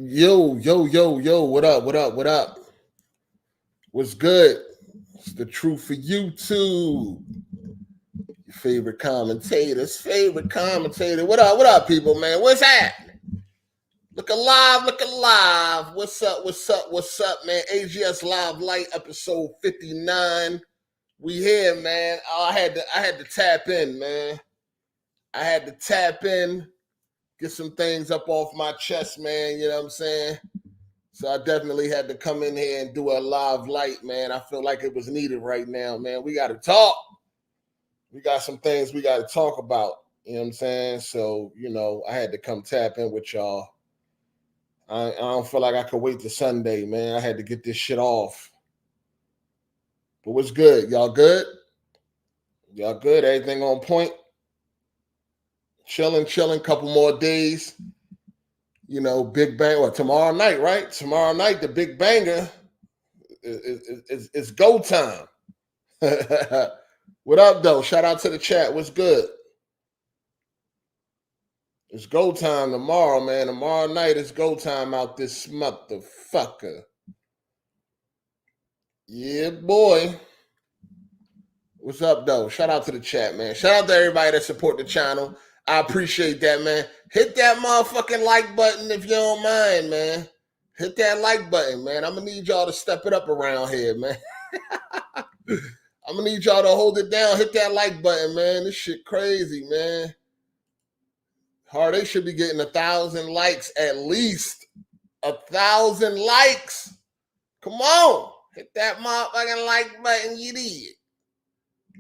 Yo, what up? What's good? It's the truth for you too. Your favorite commentator's favorite commentator. What up, people, man? What's happening? Look alive. What's up, man? AGS Live Lite, episode 59. We here, man. I had to tap in, man. I had to tap in, get some things up off my chest, man. You know what I'm saying? So I definitely had to come in here and do a live light, man. I feel like it was needed right now, man. We got to talk. We got some things we got to talk about. You know what I'm saying? So, I had to come tap in with y'all. I don't feel like I could wait till Sunday, man. I had to get this shit off. But what's good? Y'all good? Y'all good? Everything on point? Chilling. Couple more days. Big Bang, or tomorrow night, right? Tomorrow night, the big banger is go time. What up, though? Shout out to the chat. What's good? It's go time tomorrow, man. Tomorrow night is go time out this motherfucker. Yeah, boy. What's up, though? Shout out to the chat, man. Shout out to everybody that support the channel. I appreciate that, man. Hit that motherfucking like button if you don't mind, man. Hit that like button, man. I'm going to need y'all to step it up around here, man. I'm going to need y'all to hold it down. Hit that like button, man. This shit crazy, man. They should be getting 1,000 likes at least. 1,000 likes. Come on. Hit that motherfucking like button, you did.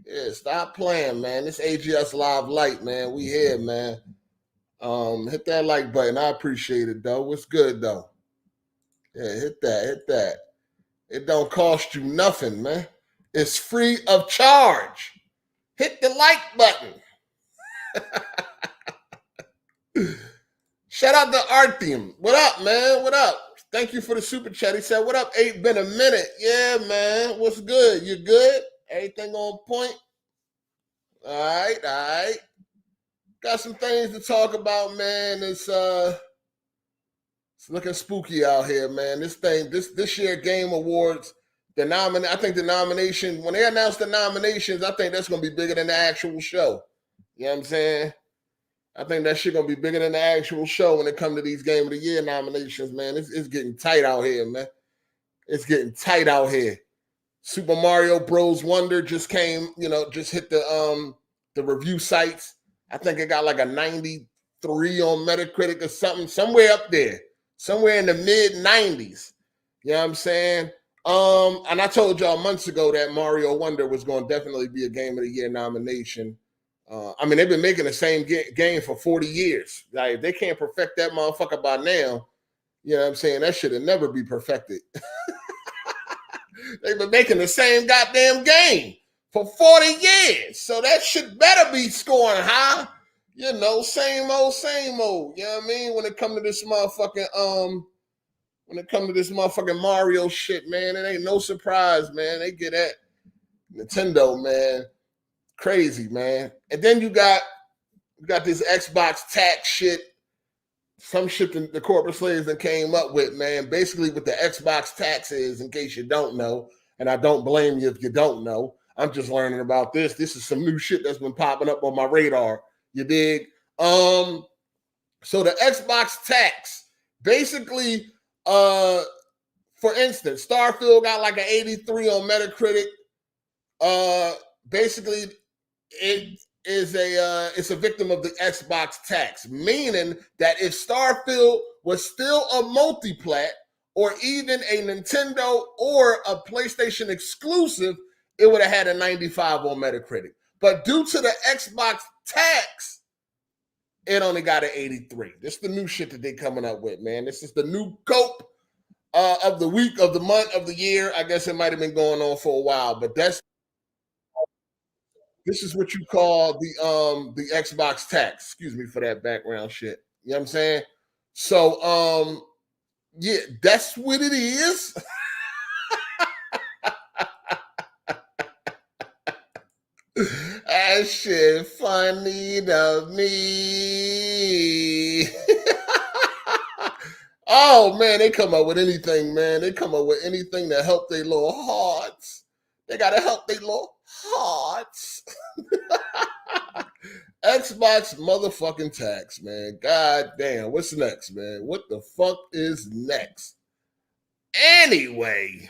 Yeah, stop playing, man. This AGS Live Lite, man. We here, man. Hit that like button. I appreciate it, though. What's good, though? Yeah, hit that. It don't cost you nothing, man. It's free of charge. Hit the like button. Shout out to Artyom. What up, man? What up? Thank you for the super chat. He said, what up? Ain't been a minute. Yeah, man. What's good? You good? Everything on point? All right. Got some things to talk about, man. It's looking spooky out here, man. This year Game Awards, I think the nomination, when they announce the nominations, I think that's gonna be bigger than the actual show. You know what I'm saying? I think that shit gonna be bigger than the actual show when it comes to these Game of the Year nominations, man. It's getting tight out here, man. It's getting tight out here. Super Mario Bros. Wonder just came, just hit the review sites. I think it got like a 93 on Metacritic or something, somewhere up there, somewhere in the mid 90s. You know what I'm saying? And I told y'all months ago that Mario Wonder was going to definitely be a Game of the Year nomination. They've been making the same game for 40 years. Like, if they can't perfect that motherfucker by now, you know what I'm saying? That should have never be perfected. They've been making the same goddamn game for 40 years. So that shit better be scoring high. Same old. You know what I mean? When it comes to this motherfucking Mario shit, man, it ain't no surprise, man. They get at Nintendo, man. Crazy, man. And then you got this Xbox tax shit. Some shit that the corporate slaves that came up with, man. Basically, what the Xbox tax is, in case you don't know, and I don't blame you if you don't know. I'm just learning about this. This is some new shit that's been popping up on my radar. You dig? So the Xbox tax, basically, for instance, Starfield got like an 83 on Metacritic. Basically, it's a victim of the Xbox tax, meaning that if Starfield was still a multi-plat or even a Nintendo or a PlayStation exclusive, it would have had a 95 on Metacritic. But due to the Xbox tax, it only got an 83. This is the new shit that they're coming up with, man. This is the new cope of the week, of the month, of the year. I guess it might have been going on for a while, but this is what you call the Xbox tax. Excuse me for that background shit. You know what I'm saying? So yeah, that's what it is. That shit funny to me. Oh man, they come up with anything, man. They come up with anything to help their little hearts. They gotta help their little hearts. Xbox motherfucking tax, man. God damn. What's next, man? What the fuck is next? Anyway.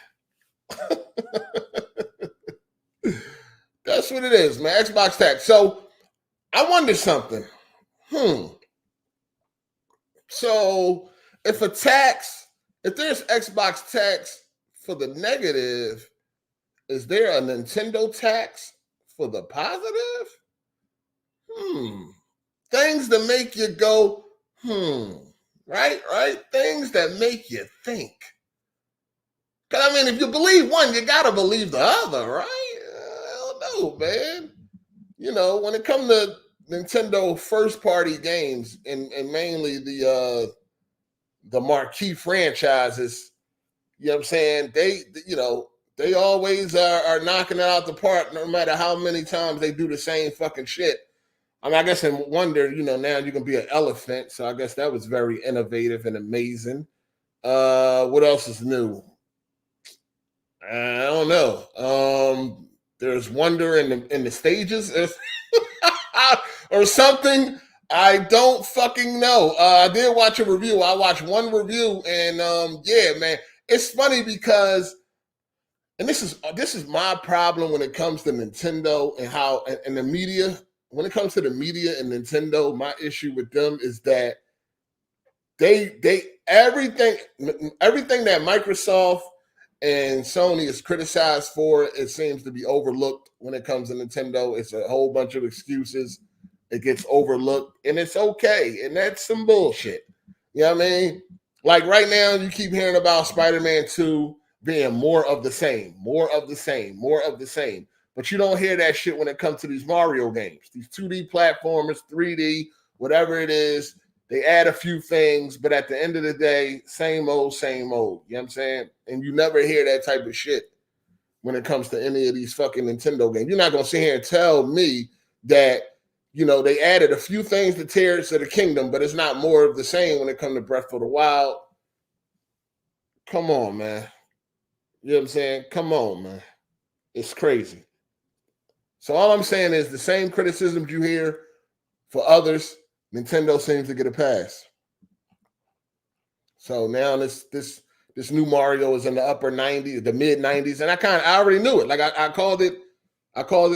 That's what it is, man. Xbox tax. So I wonder something. So if there's Xbox tax for the negative, is there a Nintendo tax for the positive? Things that make you go, right? Things that make you think. Because, I mean, if you believe one, you got to believe the other, right? I don't know, man. You know, when it comes to Nintendo first-party games and mainly the marquee franchises, you know what I'm saying? They always are knocking it out the park no matter how many times they do the same fucking shit. I mean, I guess in Wonder, now you can be an elephant. So I guess that was very innovative and amazing. What else is new? I don't know. There's Wonder in the stages or something. I don't fucking know. I did watch a review. I watched one review, and yeah, man, it's funny because, and this is my problem when it comes to Nintendo and how and the media. When it comes to the media and Nintendo, my issue with them is that they everything that Microsoft and Sony is criticized for, it seems to be overlooked when it comes to Nintendo. It's a whole bunch of excuses. It gets overlooked, and it's okay. And that's some bullshit. You know what I mean? Like right now, you keep hearing about Spider-Man 2 being more of the same. But you don't hear that shit when it comes to these Mario games. These 2D platformers, 3D, whatever it is, they add a few things, but at the end of the day, same old. You know what I'm saying? And you never hear that type of shit when it comes to any of these fucking Nintendo games. You're not going to sit here and tell me that, they added a few things to Tears of the Kingdom, but it's not more of the same when it comes to Breath of the Wild. Come on, man. You know what I'm saying? Come on, man. It's crazy. So all I'm saying is the same criticisms you hear for others, Nintendo seems to get a pass. So now this new Mario is in the upper 90s, the mid 90s, and I already knew it. Like I called it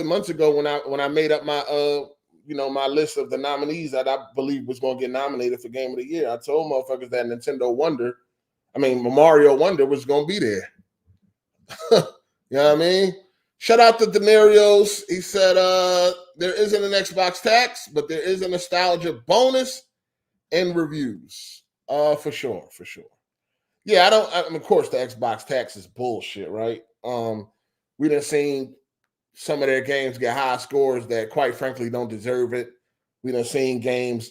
months ago when I made up my my list of the nominees that I believe was going to get nominated for Game of the Year. I told motherfuckers that Mario Wonder was going to be there. You know what I mean? Shout out to Denarios. He said there isn't an Xbox tax, but there is a nostalgia bonus and reviews. For sure. Yeah, of course the Xbox tax is bullshit, right? We done seen some of their games get high scores that quite frankly don't deserve it. We done seen games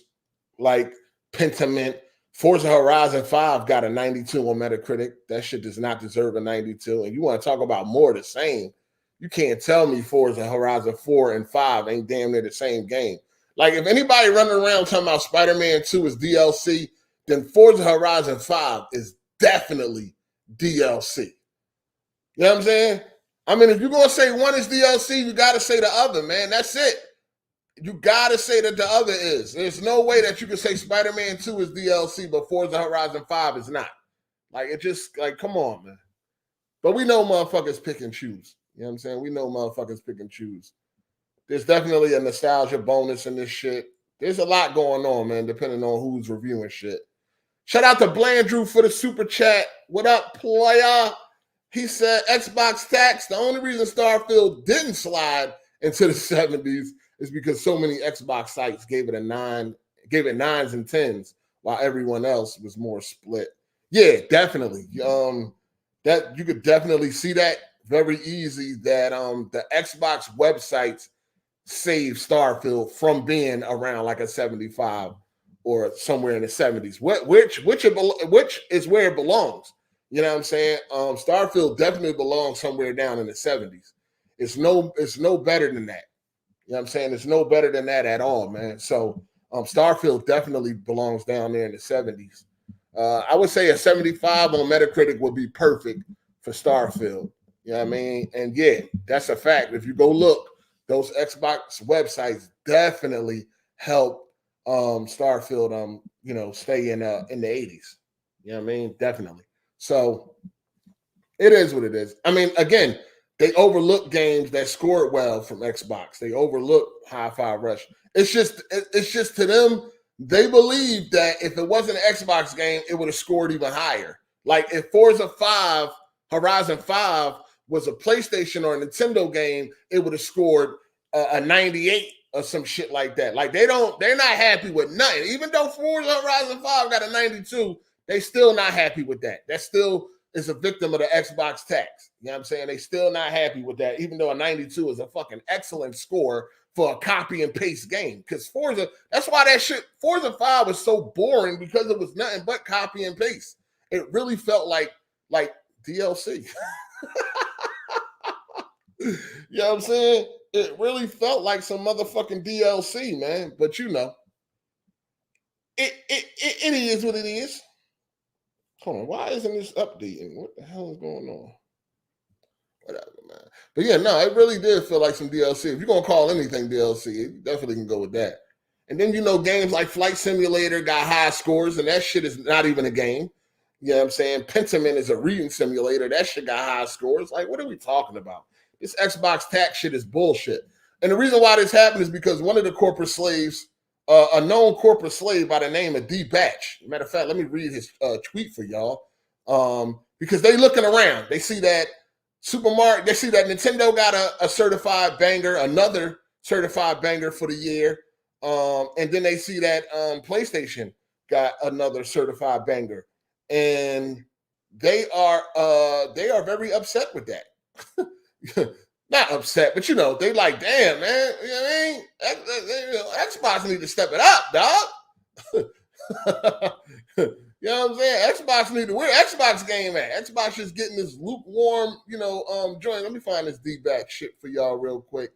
like Pentiment. Forza Horizon 5 got a 92 on Metacritic. That shit does not deserve a 92. And you want to talk about more of the same. You can't tell me Forza Horizon 4 and 5 ain't damn near the same game. Like, if anybody running around talking about Spider-Man 2 is DLC, then Forza Horizon 5 is definitely DLC. You know what I'm saying? I mean, if you're going to say one is DLC, you got to say the other, man. That's it. You got to say that the other is. There's no way that you can say Spider-Man 2 is DLC, but Forza Horizon 5 is not. Like, it just, like, come on, man. But we know motherfuckers pick and choose. You know what I'm saying? We know motherfuckers pick and choose. There's definitely a nostalgia bonus in this shit. There's a lot going on, man, depending on who's reviewing shit. Shout out to Blandrew for the super chat. What up, playa? He said Xbox tax. The only reason Starfield didn't slide into the 70s is because so many Xbox sites gave it 9s and 10s, while everyone else was more split. Yeah, definitely. That you could definitely see that very easy. That the Xbox websites save Starfield from being around like a 75 or somewhere in the 70s, which is where it belongs. You know what I'm saying? Starfield definitely belongs somewhere down in the 70s. It's no better than that. You know what I'm saying? It's no better than that at all, man. So Starfield definitely belongs down there in the 70s. I would say a 75 on Metacritic would be perfect for Starfield. You know what I mean? And yeah, that's a fact. If you go look, those Xbox websites definitely help Starfield stay in the 80s. You know what I mean? Definitely. So it is what it is. I mean, again, they overlook games that scored well from Xbox. They overlook Hi-Fi Rush. It's just to them, they believe that if it wasn't an Xbox game, it would have scored even higher. Like if Forza 5, Horizon 5 was a PlayStation or a Nintendo game, it would have scored a 98 or some shit like that. Like they're not happy with nothing. Even though Forza Horizon 5 got a 92, they still not happy with that. That still is a victim of the Xbox tax. You know what I'm saying? They still not happy with that, even though a 92 is a fucking excellent score for a copy and paste game. Because Forza, that's why Forza 5 was so boring, because it was nothing but copy and paste. It really felt like DLC. You know what I'm saying? It really felt like some motherfucking DLC, man. But it is what it is. Hold on, why isn't this updating? What the hell is going on? Whatever, man. But yeah, no, it really did feel like some DLC. If you're gonna call anything DLC, you definitely can go with that. And then games like Flight Simulator got high scores, and that shit is not even a game. You know what I'm saying? Pentiment is a reading simulator. That shit got high scores. Like, what are we talking about? This Xbox tax shit is bullshit. And the reason why this happened is because one of the corporate slaves, a known corporate slave by the name of D Batch. Matter of fact, let me read his tweet for y'all. Because they looking around. They see that they see that Nintendo got a certified banger, another certified banger for the year. And then they see that PlayStation got another certified banger. And they are very upset with that. Not upset, but they like, damn, man. You know what I mean? Xbox need to step it up, dog. You know what I'm saying? Xbox need to, where Xbox game at? Xbox is getting this lukewarm, joint. Let me find this D-back shit for y'all real quick.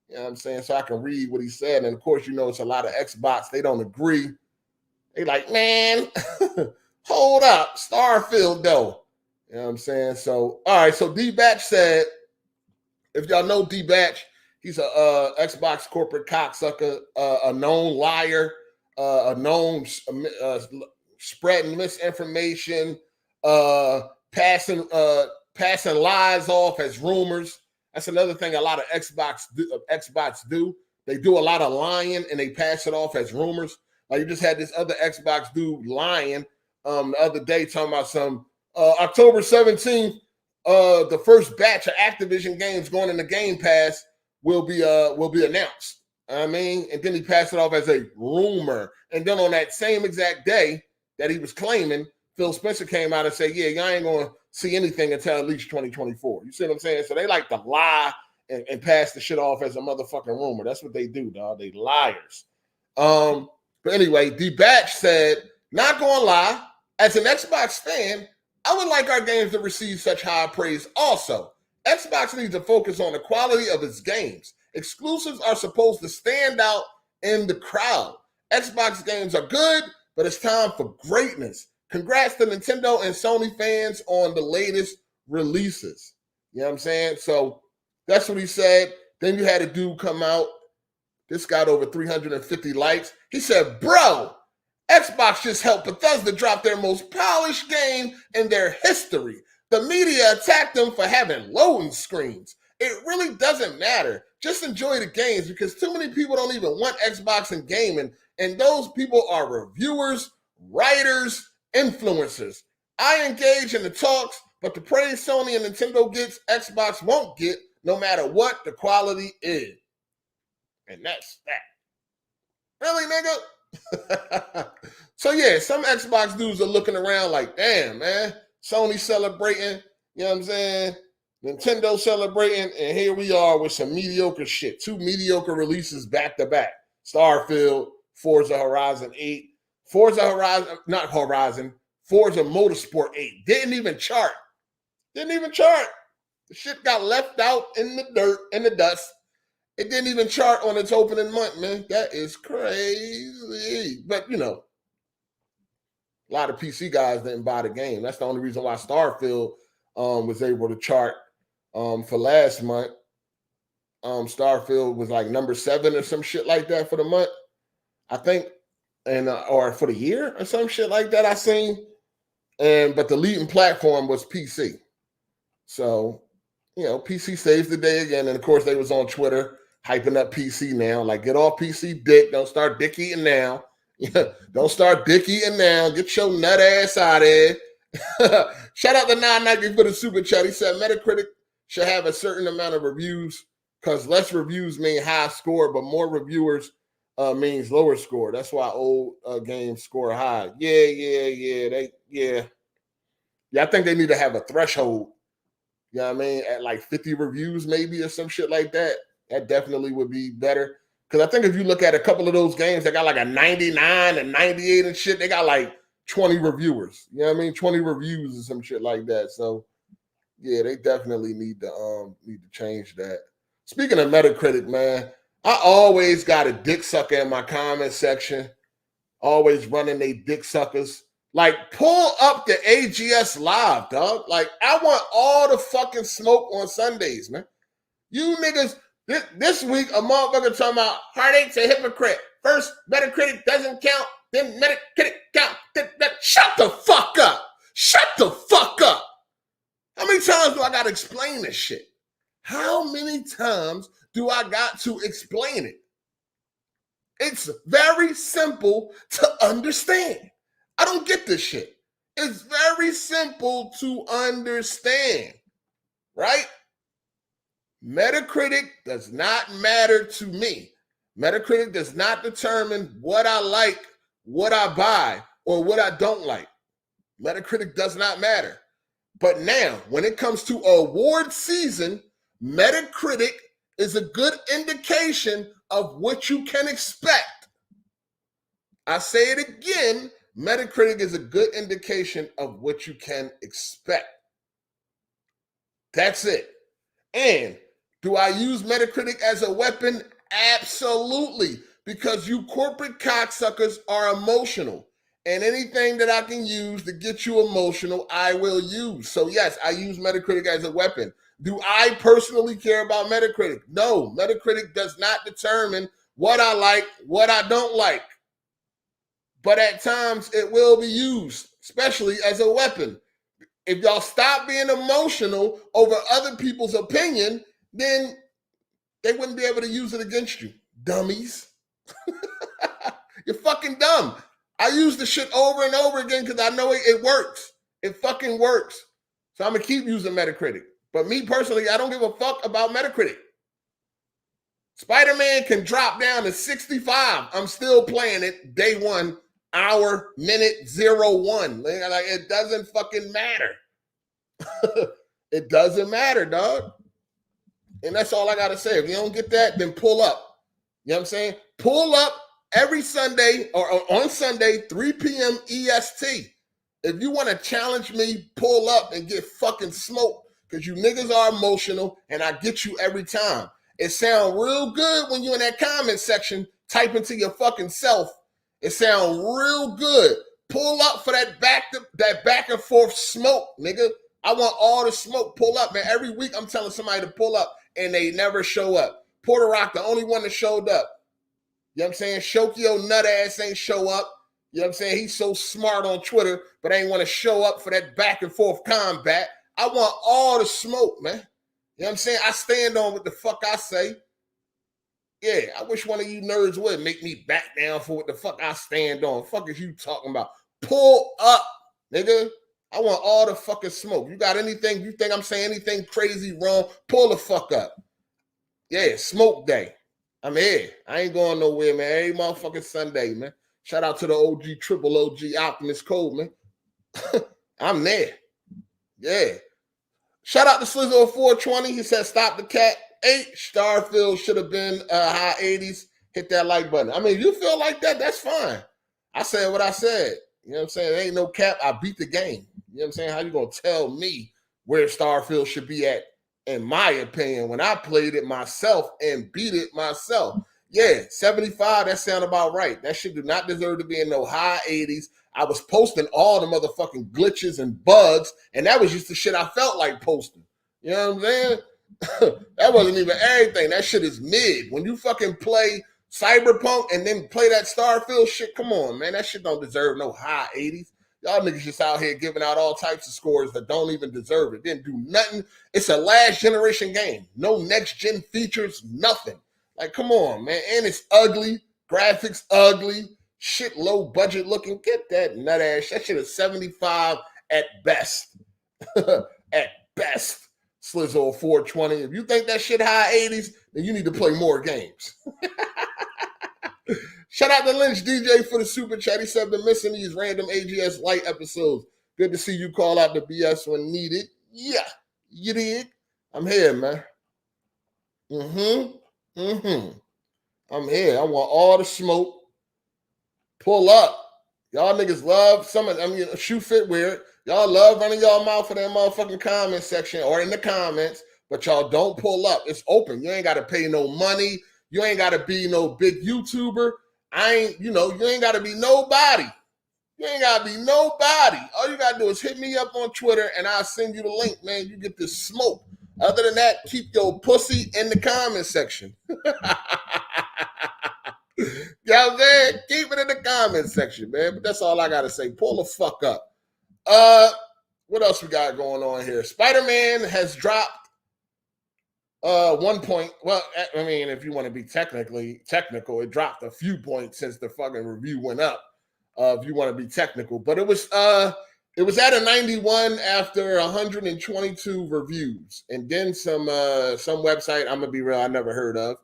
You know what I'm saying? So I can read what he said. And of course, it's a lot of Xbox. They don't agree. They like, man, hold up. Starfield, though. You know what I'm saying? So, all right. So D-Batch said, if y'all know D-Batch, he's a Xbox corporate cocksucker, a known liar, a known spreading misinformation, passing lies off as rumors. That's another thing a lot of Xbox do. They do a lot of lying and they pass it off as rumors. Like you just had this other Xbox dude lying the other day talking about some October 17th, the first batch of Activision games going in the Game Pass will be announced. I mean, and then he passed it off as a rumor. And then on that same exact day that he was claiming, Phil Spencer came out and said, yeah, y'all ain't going to see anything until at least 2024. You see what I'm saying? So they like to lie and pass the shit off as a motherfucking rumor. That's what they do, dog. They liars. But anyway, D-Batch said, not going to lie, as an Xbox fan, I would like our games to receive such high praise also. Xbox needs to focus on the quality of its games. Exclusives are supposed to stand out in the crowd. Xbox games are good, but it's time for greatness. Congrats to Nintendo and Sony fans on the latest releases. You know what I'm saying? So that's what he said. Then you had a dude come out. This got over 350 likes. He said, bro, Xbox just helped Bethesda drop their most polished game in their history. The media attacked them for having loading screens. It really doesn't matter. Just enjoy the games because too many people don't even want Xbox in gaming, and those people are reviewers, writers, influencers. I engage in the talks, but the praise Sony and Nintendo gets, Xbox won't get, no matter what the quality is. And that's that. Really, nigga? So yeah, some Xbox dudes are looking around like, damn, man, Sony celebrating, you know what I'm saying? Nintendo celebrating, and here we are with some mediocre shit. 2 mediocre releases back to back. Starfield, Forza Horizon 8. Forza Motorsport 8. Didn't even chart. The shit got left out in the dirt, in the dust. It didn't even chart on its opening month, man. That is crazy. But, A lot of PC guys didn't buy the game. That's the only reason why Starfield was able to chart for last month. Starfield was like number 7 or some shit like that for the month, I think, and or for the year or some shit like that I seen. But the leading platform was PC. So, PC saves the day again. And of course, they was on Twitter hyping up PC now. Like, get off PC dick. Don't start dick eating now. Don't start dick eating now. Get your nut ass out of here. Shout out to 990 for the super chat. He said Metacritic should have a certain amount of reviews because less reviews mean high score, but more reviewers means lower score. That's why old games score high. Yeah. I think they need to have a threshold. You know what I mean? At like 50 reviews maybe or some shit like that. That definitely would be better. Because I think if you look at a couple of those games, they got like a 99 and 98 and shit. They got like 20 reviewers. You know what I mean? 20 reviews or some shit like that. So, yeah, they definitely need to change that. Speaking of Metacritic, man, I always got a dick sucker in my comment section. Always running they dick suckers. Like, pull up the AGS live, dog. Like, I want all the fucking smoke on Sundays, man. You niggas, this week, a motherfucker talking about Hard8's a hypocrite. First, Metacritic doesn't count, then Metacritic count. Shut the fuck up. Shut the fuck up. How many times do I got to explain this shit? How many times do I got to explain it? It's very simple to understand. I don't get this shit. It's very simple to understand, right? Metacritic does not matter to me. Metacritic does not determine what I like, what I buy, or what I don't like. Metacritic does not matter. But now, when it comes to award season, Metacritic is a good indication of what you can expect. I say it again, Metacritic is a good indication of what you can expect. That's it. And do I use Metacritic as a weapon? Absolutely. Because you corporate cocksuckers are emotional. And anything that I can use to get you emotional, I will use. So yes, I use Metacritic as a weapon. Do I personally care about Metacritic? No, Metacritic does not determine what I like, what I don't like. But at times it will be used, especially as a weapon. If y'all stop being emotional over other people's opinion, then they wouldn't be able to use it against you. Dummies. You're fucking dumb. I use the shit over and over again because I know it works. It fucking works. So I'm going to keep using Metacritic. But me personally, I don't give a fuck about Metacritic. Spider-Man can drop down to 65. I'm still playing it day one, hour, minute, 01. Like, it doesn't fucking matter. It doesn't matter, dog. And that's all I got to say. If you don't get that, then pull up. You know what I'm saying? Pull up every Sunday or on Sunday, 3 p.m. EST. If you want to challenge me, pull up and get fucking smoked because you niggas are emotional and I get you every time. It sounds real good when you're in that comment section typing to your fucking self. It sounds real good. Pull up for that back and forth smoke, nigga. I want all the smoke. Pull up, man. Every week I'm telling somebody to pull up and they never show up. Puerto Rock, the only one that showed up. You know what I'm saying? Shokio nut ass ain't show up. You know what I'm saying? He's so smart on Twitter, but ain't want to show up for that back and forth combat. I want all the smoke, man. You know what I'm saying? I stand on what the fuck I say. Yeah, I wish one of you nerds would make me back down for what the fuck I stand on. Fuck is you talking about? Pull up, nigga. I want all the fucking smoke. You got anything, you think I'm saying anything crazy wrong, pull the fuck up. Yeah, smoke day. I'm here. I ain't going nowhere, man. Every motherfucking Sunday, man. Shout out to the OG, triple OG Optimus Code, man. I'm there. Yeah. Shout out to Slizzle 420. He said, stop the cat. 8. Starfield should have been high 80s. Hit that like button. I mean, if you feel like that, that's fine. I said what I said. You know what I'm saying? There ain't no cap. I beat the game. You know what I'm saying? How you going to tell me where Starfield should be at, in my opinion, when I played it myself and beat it myself? Yeah, 75, that sound about right. That shit do not deserve to be in no high 80s. I was posting all the motherfucking glitches and bugs, and that was just the shit I felt like posting. You know what I'm saying? That wasn't even everything. That shit is mid. When you fucking play Cyberpunk and then play that Starfield shit, come on, man. That shit don't deserve no high 80s. Y'all niggas just out here giving out all types of scores that don't even deserve it. Didn't do nothing. It's a last generation game. No next gen features, nothing. Like, come on, man. And it's ugly. Graphics ugly. Shit low budget looking. Get that nut ass. That shit is 75 at best. At best. Slizzle 420. If you think that shit high 80s, then you need to play more games. Shout out to Lynch DJ for the super chat. He said, been missing these random AGS Lite episodes. Good to see you call out the BS when needed. Yeah, you did. I'm here, man. I'm here. I want all the smoke. Pull up. Y'all niggas love shoe fit weird. Y'all love running y'all mouth in that motherfucking comment section or in the comments, but y'all don't pull up. It's open. You ain't got to pay no money. You ain't got to be no big YouTuber. You ain't got to be nobody. You ain't got to be nobody. All you got to do is hit me up on Twitter and I'll send you the link, man. You get this smoke. Other than that, keep your pussy in the comment section. You know what I'm saying? Keep it in the comment section, man. But that's all I got to say. Pull the fuck up. What else we got going on here? Spider-Man has dropped 1 point. Well, I mean, if you want to be technical, it dropped a few points since the fucking review went up. If you want to be technical, but it was at a 91 after 122 reviews, and then some website, I'm gonna be real, I never heard of,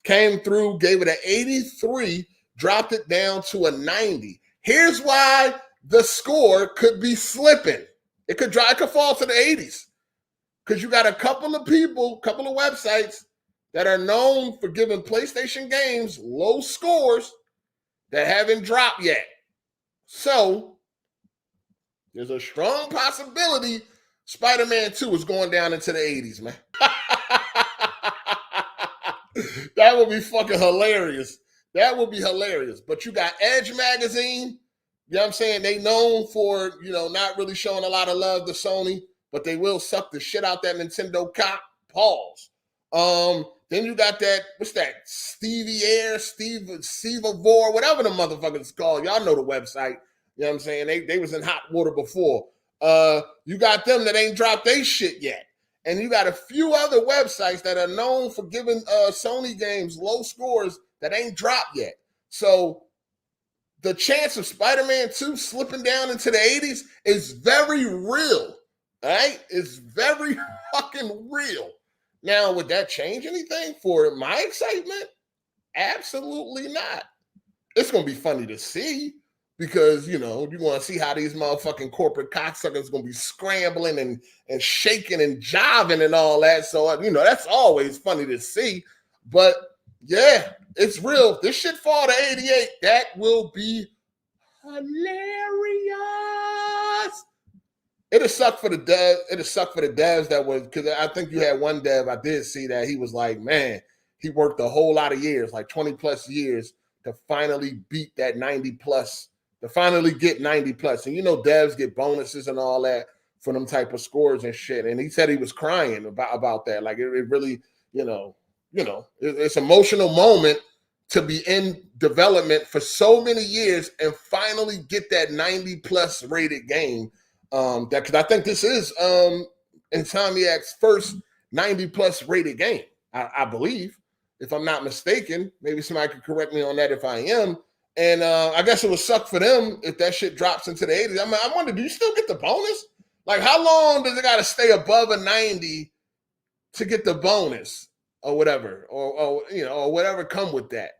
came through, gave it an 83, dropped it down to a 90. Here's why the score could be slipping. It could fall to the 80s. Because you got a couple of websites that are known for giving PlayStation games low scores that haven't dropped yet. So there's a strong possibility Spider-Man 2 is going down into the 80s, man. That would be fucking hilarious. That would be hilarious. But you got Edge Magazine. You know what I'm saying? They known for, not really showing a lot of love to Sony, but they will suck the shit out that Nintendo cock. Pause. Then you got that, what's that? Stevivore, whatever the motherfuckers called. Y'all know the website. You know what I'm saying? They was in hot water before. You got them that ain't dropped their shit yet. And you got a few other websites that are known for giving Sony games low scores that ain't dropped yet. So the chance of Spider-Man 2 slipping down into the 80s is very real. All right? It's very fucking real. Now, would that change anything for my excitement? Absolutely not. It's going to be funny to see because, you want to see how these motherfucking corporate cocksuckers going to be scrambling and shaking and jiving and all that. So, that's always funny to see. But, yeah, it's real. This shit fall to 88. That will be hilarious. It'll suck for the dev. It'll suck for the devs that was, because I think you had one dev, I did see that he was like, man, he worked a whole lot of years, like 20 plus years to finally beat that 90 plus, to finally get 90 plus. And devs get bonuses and all that for them type of scores and shit. And he said he was crying about that. Like it really, it's an emotional moment to be in development for so many years and finally get that 90 plus rated game. Because I think this is Insomniac's first 90 plus rated game, I believe, if I'm not mistaken. Maybe somebody could correct me on that if I am. And I guess it would suck for them if that shit drops into the 80s. I wonder, do you still get the bonus? Like, how long does it got to stay above a 90 to get the bonus or whatever, or whatever come with that?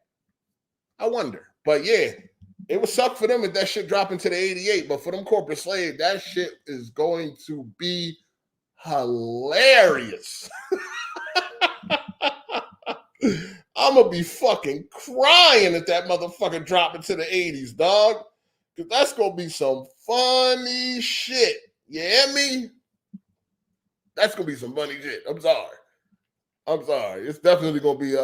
I wonder. But yeah, it would suck for them if that shit drop into the 88. But for them corporate slaves, that shit is going to be hilarious. I'm going to be fucking crying if that motherfucker drop into the 80s, dog. Because that's going to be some funny shit. You hear me? That's going to be some funny shit. I'm sorry. It's definitely going to be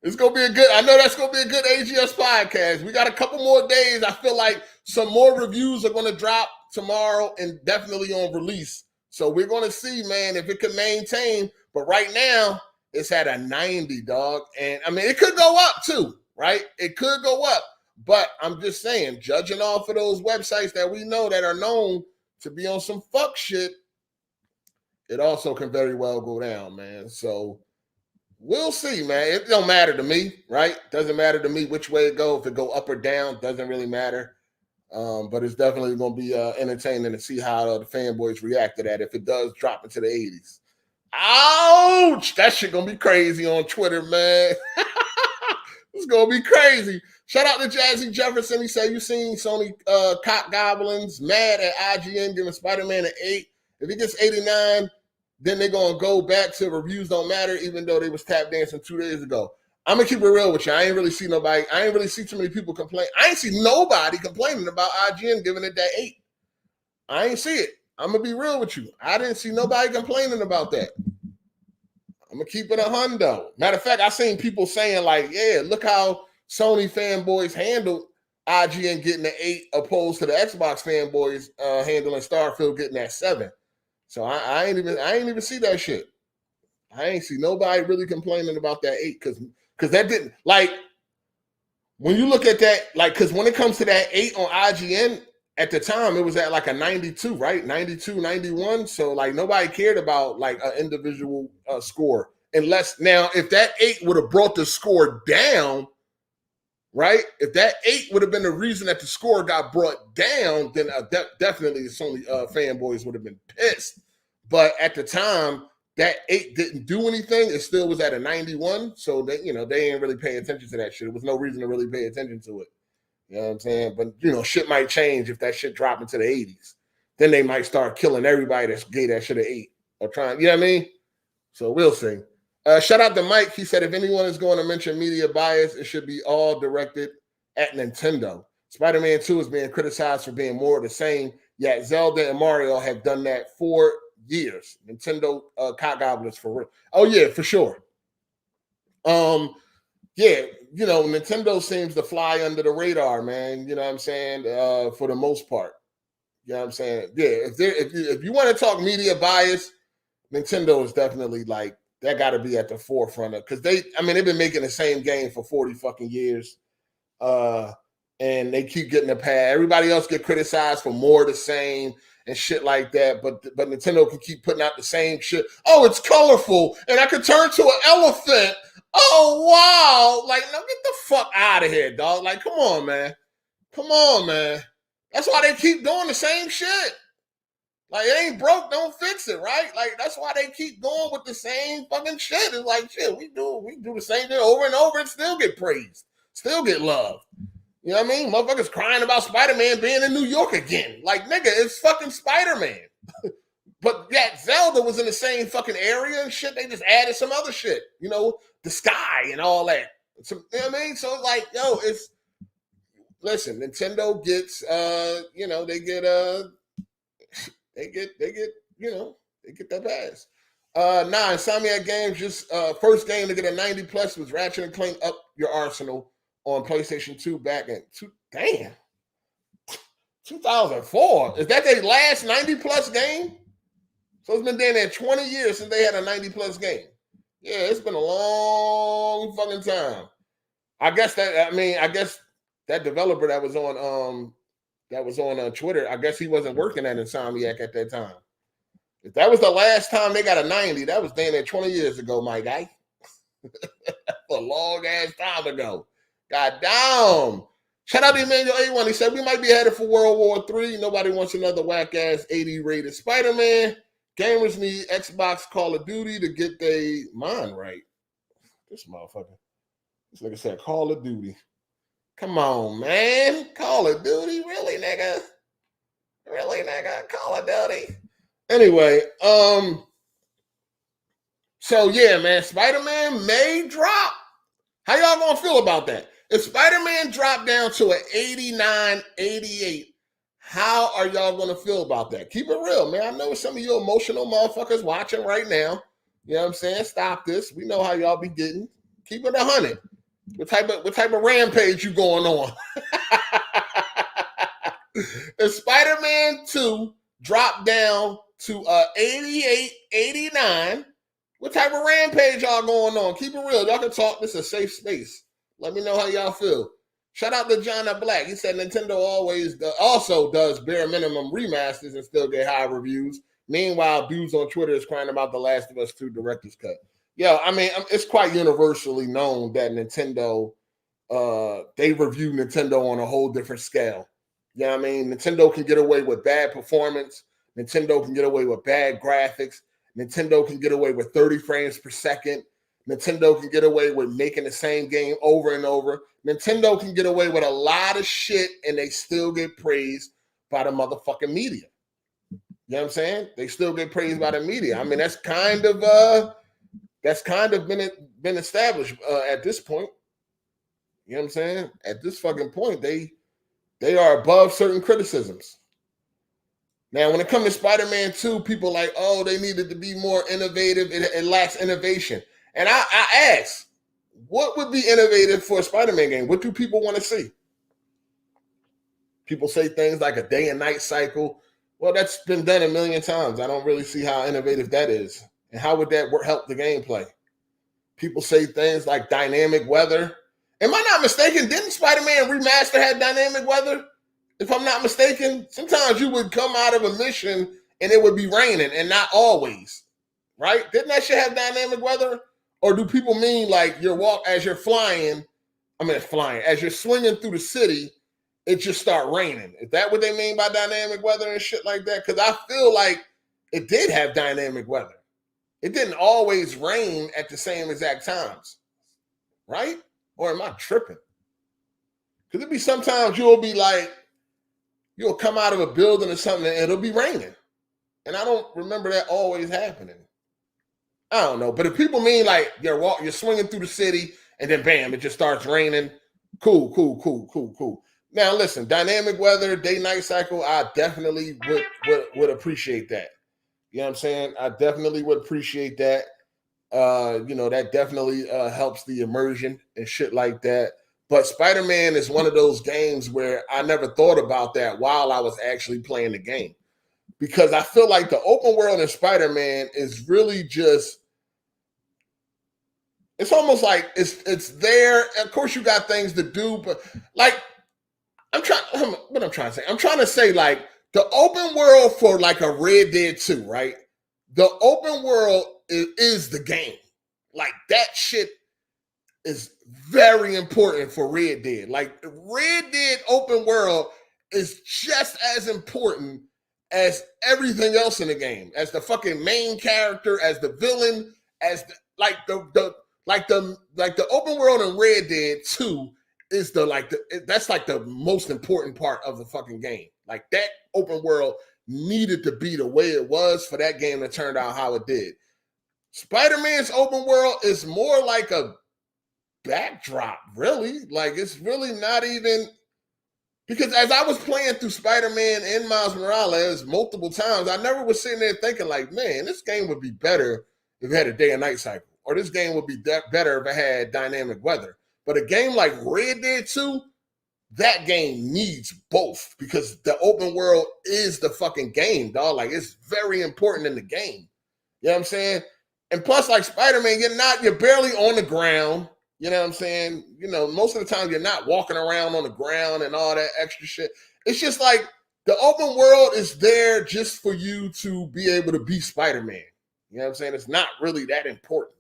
It's gonna be a good. I know that's gonna be a good AGS podcast. We got a couple more days. I feel like some more reviews are gonna drop tomorrow and definitely on release. So we're gonna see, man, if it can maintain. But right now, it's at a 90, dog. And I mean, it could go up too, right? It could go up. But I'm just saying, judging off of those websites that we know that are known to be on some fuck shit, it also can very well go down, man. So we'll see, man. It don't matter to me, right? Doesn't matter to me which way it go. If it go up or down, doesn't really matter. But it's definitely going to be entertaining to see how the fanboys react to that if it does drop into the 80s. Ouch! That shit going to be crazy on Twitter, man. It's going to be crazy. Shout out to Jazzy Jefferson. He said, you seen Sony cock goblins mad at IGN giving Spider-Man an 8. If he gets 89, then they're going to go back to reviews don't matter, even though they was tap dancing 2 days ago. I'm going to keep it real with you. I ain't really see nobody. I ain't really see too many people complain. I ain't see nobody complaining about IGN giving it that 8. I ain't see it. I'm going to be real with you. I didn't see nobody complaining about that. I'm going to keep it a hundo. Matter of fact, I seen people saying like, yeah, look how Sony fanboys handled IGN getting an 8 opposed to the Xbox fanboys handling Starfield getting that 7. So I ain't even see that shit. I ain't see nobody really complaining about that 8 because that didn't, like, when you look at that, like, because when it comes to that 8 on IGN, at the time it was at like a 92, right? 92, 91. So like nobody cared about like an individual score. Unless now, if that 8 would have brought the score down, right? If that 8 would have been the reason that the score got brought down, then definitely the Sony fanboys would have been pissed. But at the time, that 8 didn't do anything. It still was at a 91. So they ain't really paying attention to that shit. There was no reason to really pay attention to it. You know what I'm saying? But, shit might change if that shit drop into the 80s. Then they might start killing everybody that gave that shit an 8 or trying, you know what I mean? So we'll see. Shout out to Mike. He said, if anyone is going to mention media bias, it should be all directed at Nintendo. Spider-Man 2 is being criticized for being more of the same, yet Zelda and Mario have done that for years. Nintendo cock goblins for real. Oh, yeah, for sure. Yeah, Nintendo seems to fly under the radar, man. You know what I'm saying? For the most part. You know what I'm saying? Yeah, if you want to talk media bias, Nintendo is definitely like, that got to be at the forefront of, because they've been making the same game for 40 fucking years. And they keep getting a pass. Everybody else get criticized for more of the same and shit like that. But Nintendo can keep putting out the same shit. Oh, it's colorful, and I could turn to an elephant. Oh, wow. Like, no, get the fuck out of here, dog. Like, come on, man. Come on, man. That's why they keep doing the same shit. Like, it ain't broke, don't fix it, right? Like, that's why they keep going with the same fucking shit. It's like, shit, we do the same thing over and over and still get praised, still get love. You know what I mean? Motherfuckers crying about Spider-Man being in New York again. Like, nigga, it's fucking Spider-Man. But yet Zelda was in the same fucking area and shit. They just added some other shit, the sky and all that. You know what I mean? So it's like, listen, Nintendo gets, they get that pass. Insomniac Games just first game to get a 90 plus was Ratchet and Clank Up Your Arsenal on PlayStation 2 back in 2004. Is that their last 90 plus game? So it's been down there 20 years since they had a 90 plus game. Yeah, it's been a long fucking time. I guess that developer that was on Twitter, I guess he wasn't working at Insomniac at that time. If that was the last time they got a 90, that was down there 20 years ago, my guy. A long ass time ago. God damn. Shout out to Emmanuel A1. He said, we might be headed for World War III. Nobody wants another whack-ass 80-rated Spider-Man. Gamers need Xbox Call of Duty to get their mind right. This motherfucker. This nigga said Call of Duty. Come on, man. Call of Duty? Really, nigga? Really, nigga? Call of Duty. Anyway, so yeah, man, Spider-Man may drop. How y'all gonna feel about that? If Spider-Man dropped down to an 89, 88, how are y'all gonna feel about that? Keep it real, man. I know some of you emotional motherfuckers watching right now. You know what I'm saying? Stop this. We know how y'all be getting. Keep it 100. What type of rampage you going on? The Spider-Man 2 dropped down to 88, 89. What type of rampage y'all going on? Keep it real. Y'all can talk. This is a safe space. Let me know how y'all feel. Shout out to John Black. He said Nintendo also does bare minimum remasters and still get high reviews. Meanwhile, dudes on Twitter is crying about The Last of Us 2 director's cut. Yo, I mean, it's quite universally known that Nintendo, they review Nintendo on a whole different scale. You know what I mean? Nintendo can get away with bad performance. Nintendo can get away with bad graphics. Nintendo can get away with 30 frames per second. Nintendo can get away with making the same game over and over. Nintendo can get away with a lot of shit and they still get praised by the motherfucking media. You know what I'm saying? They still get praised by the media. I mean, that's kind of been established at this point. You know what I'm saying? At this fucking point, they are above certain criticisms. Now, when it comes to Spider-Man 2, people like, oh, they needed to be more innovative. It lacks innovation. And I ask, what would be innovative for a Spider-Man game? What do people want to see? People say things like a day and night cycle. Well, that's been done a million times. I don't really see how innovative that is. And how would that help the gameplay? People say things like dynamic weather. Am I not mistaken? Didn't Spider-Man Remaster have dynamic weather? If I'm not mistaken, sometimes you would come out of a mission and it would be raining, and not always, right? Didn't that shit have dynamic weather? Or do people mean like as you're swinging through the city, it just start raining? Is that what they mean by dynamic weather and shit like that? Because I feel like it did have dynamic weather. It didn't always rain at the same exact times, right? Or am I tripping? Because it'd be sometimes you'll come out of a building or something and it'll be raining. And I don't remember that always happening. I don't know. But if people mean like you're swinging through the city and then bam, it just starts raining. Cool. Now listen, dynamic weather, day-night cycle, I definitely would appreciate that. You know what I'm saying? I definitely would appreciate that. That definitely helps the immersion and shit like that. But Spider-Man is one of those games where I never thought about that while I was actually playing the game. Because I feel like the open world in Spider-Man is really just, it's almost like it's there. Of course, you got things to do, but like, I'm trying to say like the open world for like a Red Dead 2, right? The open world is the game. Like that shit is very important for Red Dead. Like Red Dead open world is just as important as everything else in the game, as the fucking main character, as the villain, as the open world in Red Dead 2 is that's like the most important part of the fucking game. Like that open world needed to be the way it was for that game to turn out how it did. Spider-Man's open world is more like a backdrop, really. Like it's really not even, because as I was playing through Spider-Man and Miles Morales multiple times, I never was sitting there thinking like, man, this game would be better if it had a day and night cycle, or this game would be better if it had dynamic weather. But a game like Red Dead 2, that game needs both, because the open world is the fucking game, dog. Like it's very important in the game. You know what I'm saying? And plus, like Spider-Man, you're barely on the ground. You know what I'm saying? Most of the time you're not walking around on the ground and all that extra shit. It's just like the open world is there just for you to be able to be Spider-Man. You know what I'm saying? It's not really that important,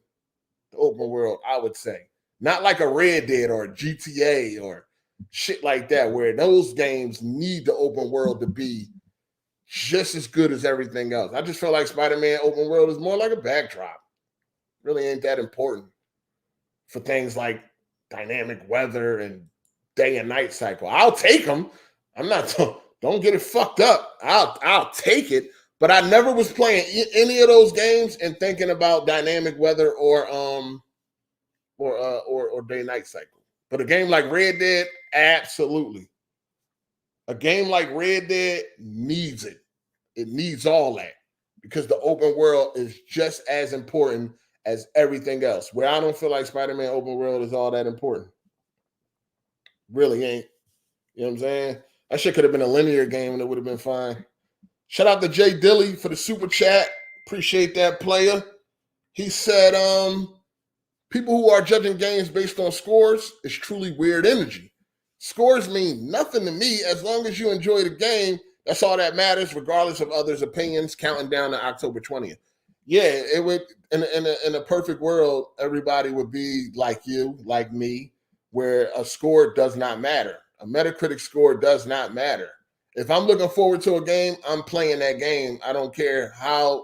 the open world, I would say. Not like a Red Dead or a GTA or shit like that, where those games need the open world to be just as good as everything else. I just feel like Spider-Man open world is more like a backdrop. Really ain't that important for things like dynamic weather and day and night cycle. I'll take them. I'm not, don't get it fucked up. I'll take it. But I never was playing any of those games and thinking about dynamic weather or day night cycle. But a game like Red Dead, absolutely. A game like Red Dead needs it. It needs all that, because the open world is just as important as everything else. Where I don't feel like Spider-Man open world is all that important. Really ain't. You know what I'm saying? That shit could have been a linear game and it would have been fine. Shout out to Jay Dilly for the super chat. Appreciate that, player. He said, people who are judging games based on scores is truly weird energy. Scores mean nothing to me as long as you enjoy the game. That's all that matters, regardless of others' opinions. Counting down to October 20th. Yeah, it would. In a perfect world, everybody would be like you, like me, where a score does not matter. A Metacritic score does not matter. If I'm looking forward to a game, I'm playing that game. I don't care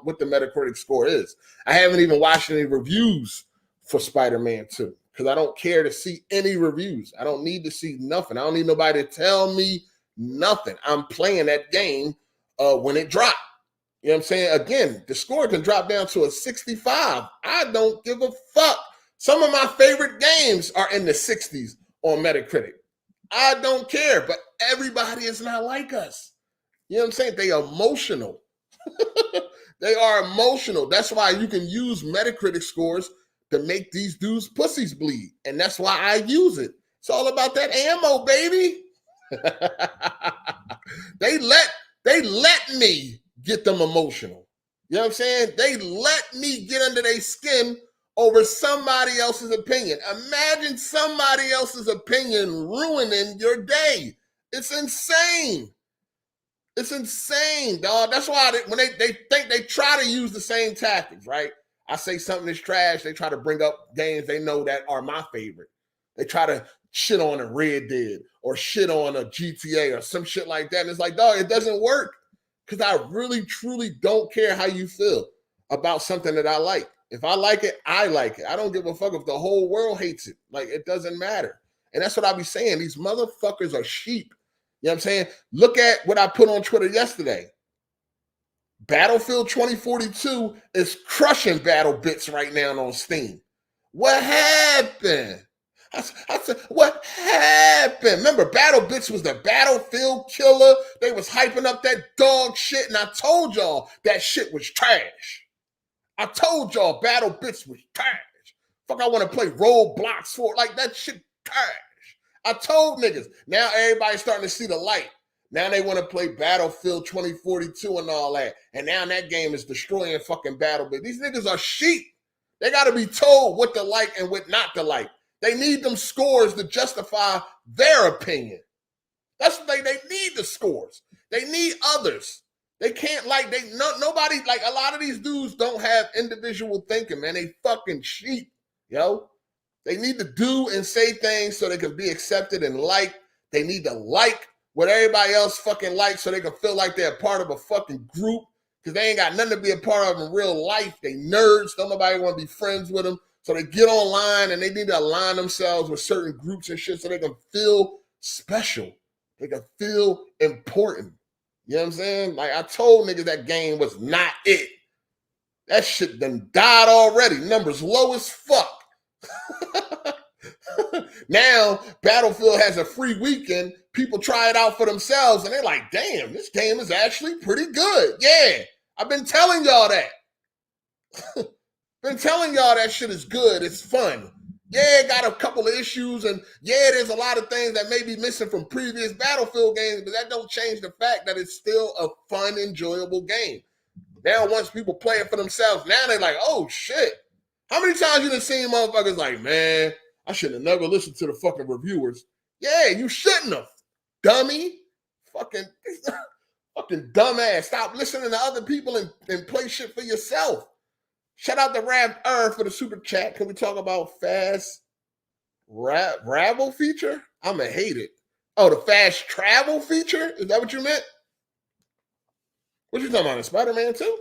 what the Metacritic score is. I haven't even watched any reviews for Spider-Man 2 because I don't care to see any reviews. I don't need to see nothing. I don't need nobody to tell me nothing. I'm playing that game when it drops. You know what I'm saying? Again, the score can drop down to a 65. I don't give a fuck. Some of my favorite games are in the 60s on Metacritic. I don't care, but everybody is not like us. You know what I'm saying? They are emotional. They are emotional. That's why you can use Metacritic scores to make these dudes pussies bleed. And that's why I use it. It's all about that ammo, baby. They let me get them emotional. You know what I'm saying? They let me get under their skin over somebody else's opinion. Imagine somebody else's opinion ruining your day. It's insane. It's insane, dog. That's why when they think they try to use the same tactics, right? I say something is trash. They try to bring up games they know that are my favorite. They try to shit on a Red Dead or shit on a GTA or some shit like that. And it's like, dog, it doesn't work because I really, truly don't care how you feel about something that I like. If I like it, I like it. I don't give a fuck if the whole world hates it. Like, it doesn't matter. And that's what I be saying. These motherfuckers are sheep. You know what I'm saying? Look at what I put on Twitter yesterday. Battlefield 2042 is crushing Battle Bits right now on Steam. What happened? I said, what happened? Remember, Battle Bits was the Battlefield killer. They was hyping up that dog shit, and I told y'all that shit was trash. I told y'all Battle Bits was trash. Fuck, I want to play Roblox for it. Like, that shit trash. I told niggas. Now everybody's starting to see the light. Now they want to play Battlefield 2042 and all that. And now that game is destroying fucking Battle Bits. These niggas are sheep. They got to be told what to like and what not to like. They need them scores to justify their opinion. That's what they need, the scores. They need others. They can't nobody, like a lot of these dudes don't have individual thinking, man. They fucking sheep, yo. They need to do and say things so they can be accepted and liked. They need to like what everybody else fucking likes so they can feel like they're a part of a fucking group because they ain't got nothing to be a part of in real life. They nerds. Don't nobody want to be friends with them. So they get online and they need to align themselves with certain groups and shit so they can feel special. They can feel important. You know what I'm saying? Like, I told niggas that game was not it. That shit done died already. Numbers low as fuck. Now, Battlefield has a free weekend. People try it out for themselves, and they're like, damn, this game is actually pretty good. Yeah, I've been telling y'all that. Been telling y'all that shit is good. It's fun. Yeah, it got a couple of issues, and yeah, there's a lot of things that may be missing from previous Battlefield games, but that don't change the fact that it's still a fun, enjoyable game. Now, once people play it for themselves, now they're like, oh, shit. How many times you done seen motherfuckers like, man, I should have never listened to the fucking reviewers. Yeah, you shouldn't have, dummy. Fucking dumbass. Stop listening to other people and play shit for yourself. Shout out to Rav for the super chat. Can we talk about fast travel feature? I'm going to hate it. Oh, the fast travel feature? Is that what you meant? What you talking about, Spider-Man 2?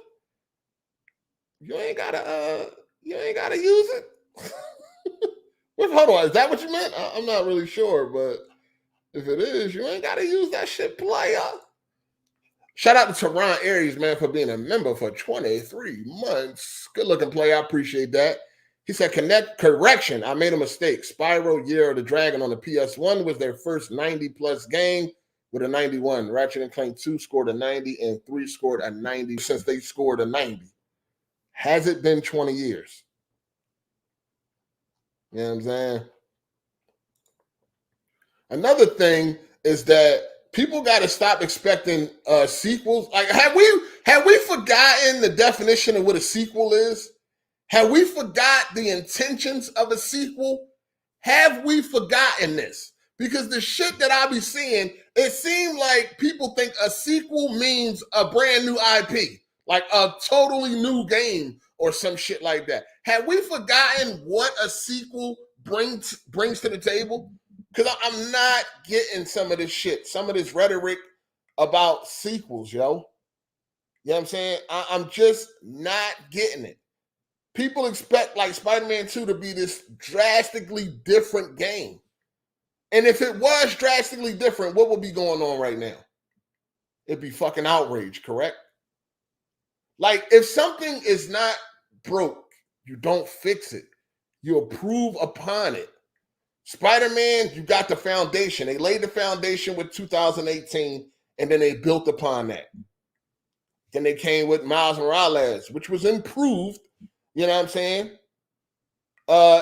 You ain't gotta use it. Hold on, is that what you meant? I'm not really sure, but if it is, you ain't gotta use that shit, player. Shout out to Teron Aries, man, for being a member for 23 months. Good looking player. I appreciate that. He said, correction. I made a mistake. Spyro Year of the Dragon on the PS1 was their first 90-plus game with a 91. Ratchet & Clank 2 scored a 90 and 3 scored a 90 since they scored a 90. Has it been 20 years? You know what I'm saying? Another thing is that people got to stop expecting sequels. Like, have we forgotten the definition of what a sequel is? Have we forgot the intentions of a sequel? Have we forgotten this? Because the shit that I be seeing, it seemed like people think a sequel means a brand new IP, like a totally new game or some shit like that. Have we forgotten what a sequel brings to the table? Because I'm not getting some of this shit, some of this rhetoric about sequels, yo. You know what I'm saying? I'm just not getting it. People expect like Spider-Man 2 to be this drastically different game. And if it was drastically different, what would be going on right now? It'd be fucking outrage, correct? Like, if something is not broke, you don't fix it. You improve upon it. Spider-Man, you got the foundation. They laid the foundation with 2018, and then they built upon that. Then they came with Miles Morales, which was improved, you know what I'm saying?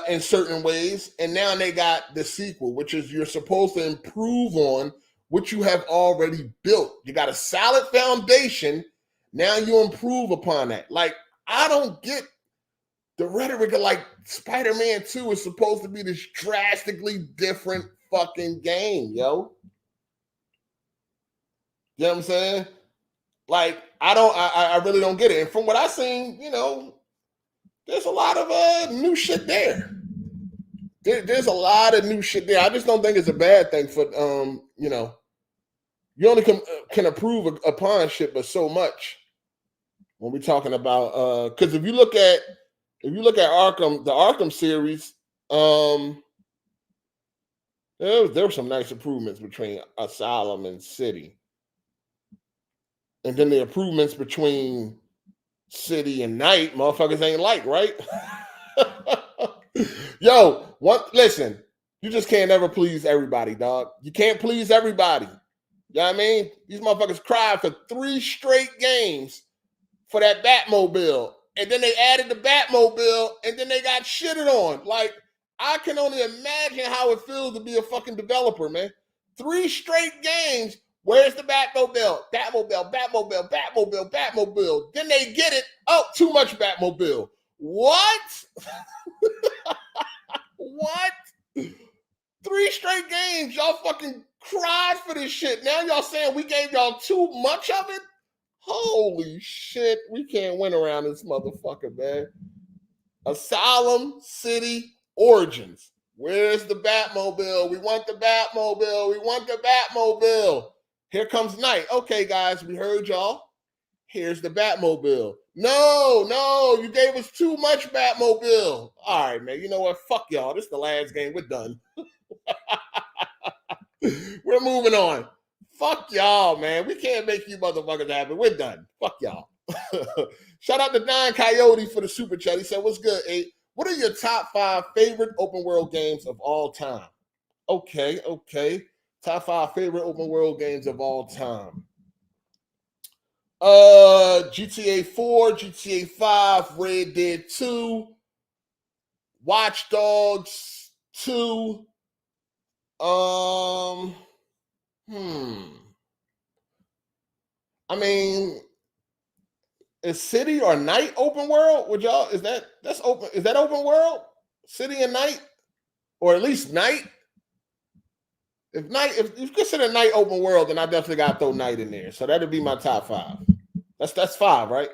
In certain ways. And now they got the sequel, which is you're supposed to improve on what you have already built. You got a solid foundation. Now you improve upon that. Like, I don't get the rhetoric of like Spider-Man 2 is supposed to be this drastically different fucking game, yo. You know what I'm saying? Like, I really don't get it. And from what I've seen, you know, there's a lot of new shit there. There's a lot of new shit there. I just don't think it's a bad thing for you know, you only can improve upon shit, but so much when we're talking about because if you look at Arkham, the Arkham series, there were some nice improvements between Asylum and City, and then the improvements between City and Night, motherfuckers ain't like, right? Yo, listen, you just can't ever please everybody, dog. You can't please everybody. You know what I mean? These motherfuckers cried for 3 straight games for that Batmobile. And then they added the Batmobile, and then they got shitted on. Like, I can only imagine how it feels to be a fucking developer, man. 3 straight games. Where's the Batmobile? Batmobile, Batmobile, Batmobile, Batmobile. Then they get it. Oh, too much Batmobile. What? What? 3 straight games. Y'all fucking cried for this shit. Now y'all saying we gave y'all too much of it? Holy shit. We can't win around this motherfucker, man. Asylum, City, Origins. Where's the Batmobile? We want the Batmobile. We want the Batmobile. Here comes Night. Okay, guys, we heard y'all. Here's the Batmobile. No, you gave us too much Batmobile. All right, man. You know what? Fuck y'all. This is the last game. We're done. We're moving on. Fuck y'all, man. We can't make you motherfuckers happy. We're done. Fuck y'all. Shout out to Don Coyote for the super chat. He said, what's good, A? What are your top 5 favorite open world games of all time? Okay. Top 5 favorite open world games of all time. GTA 4, GTA 5, Red Dead 2, Watch Dogs 2. I mean, is City or Night open world? Would y'all that's open? Is that open world? City and Night, or at least Night? If you consider Night open world, then I definitely got to throw Night in there. So that'd be my top 5. That's 5, right?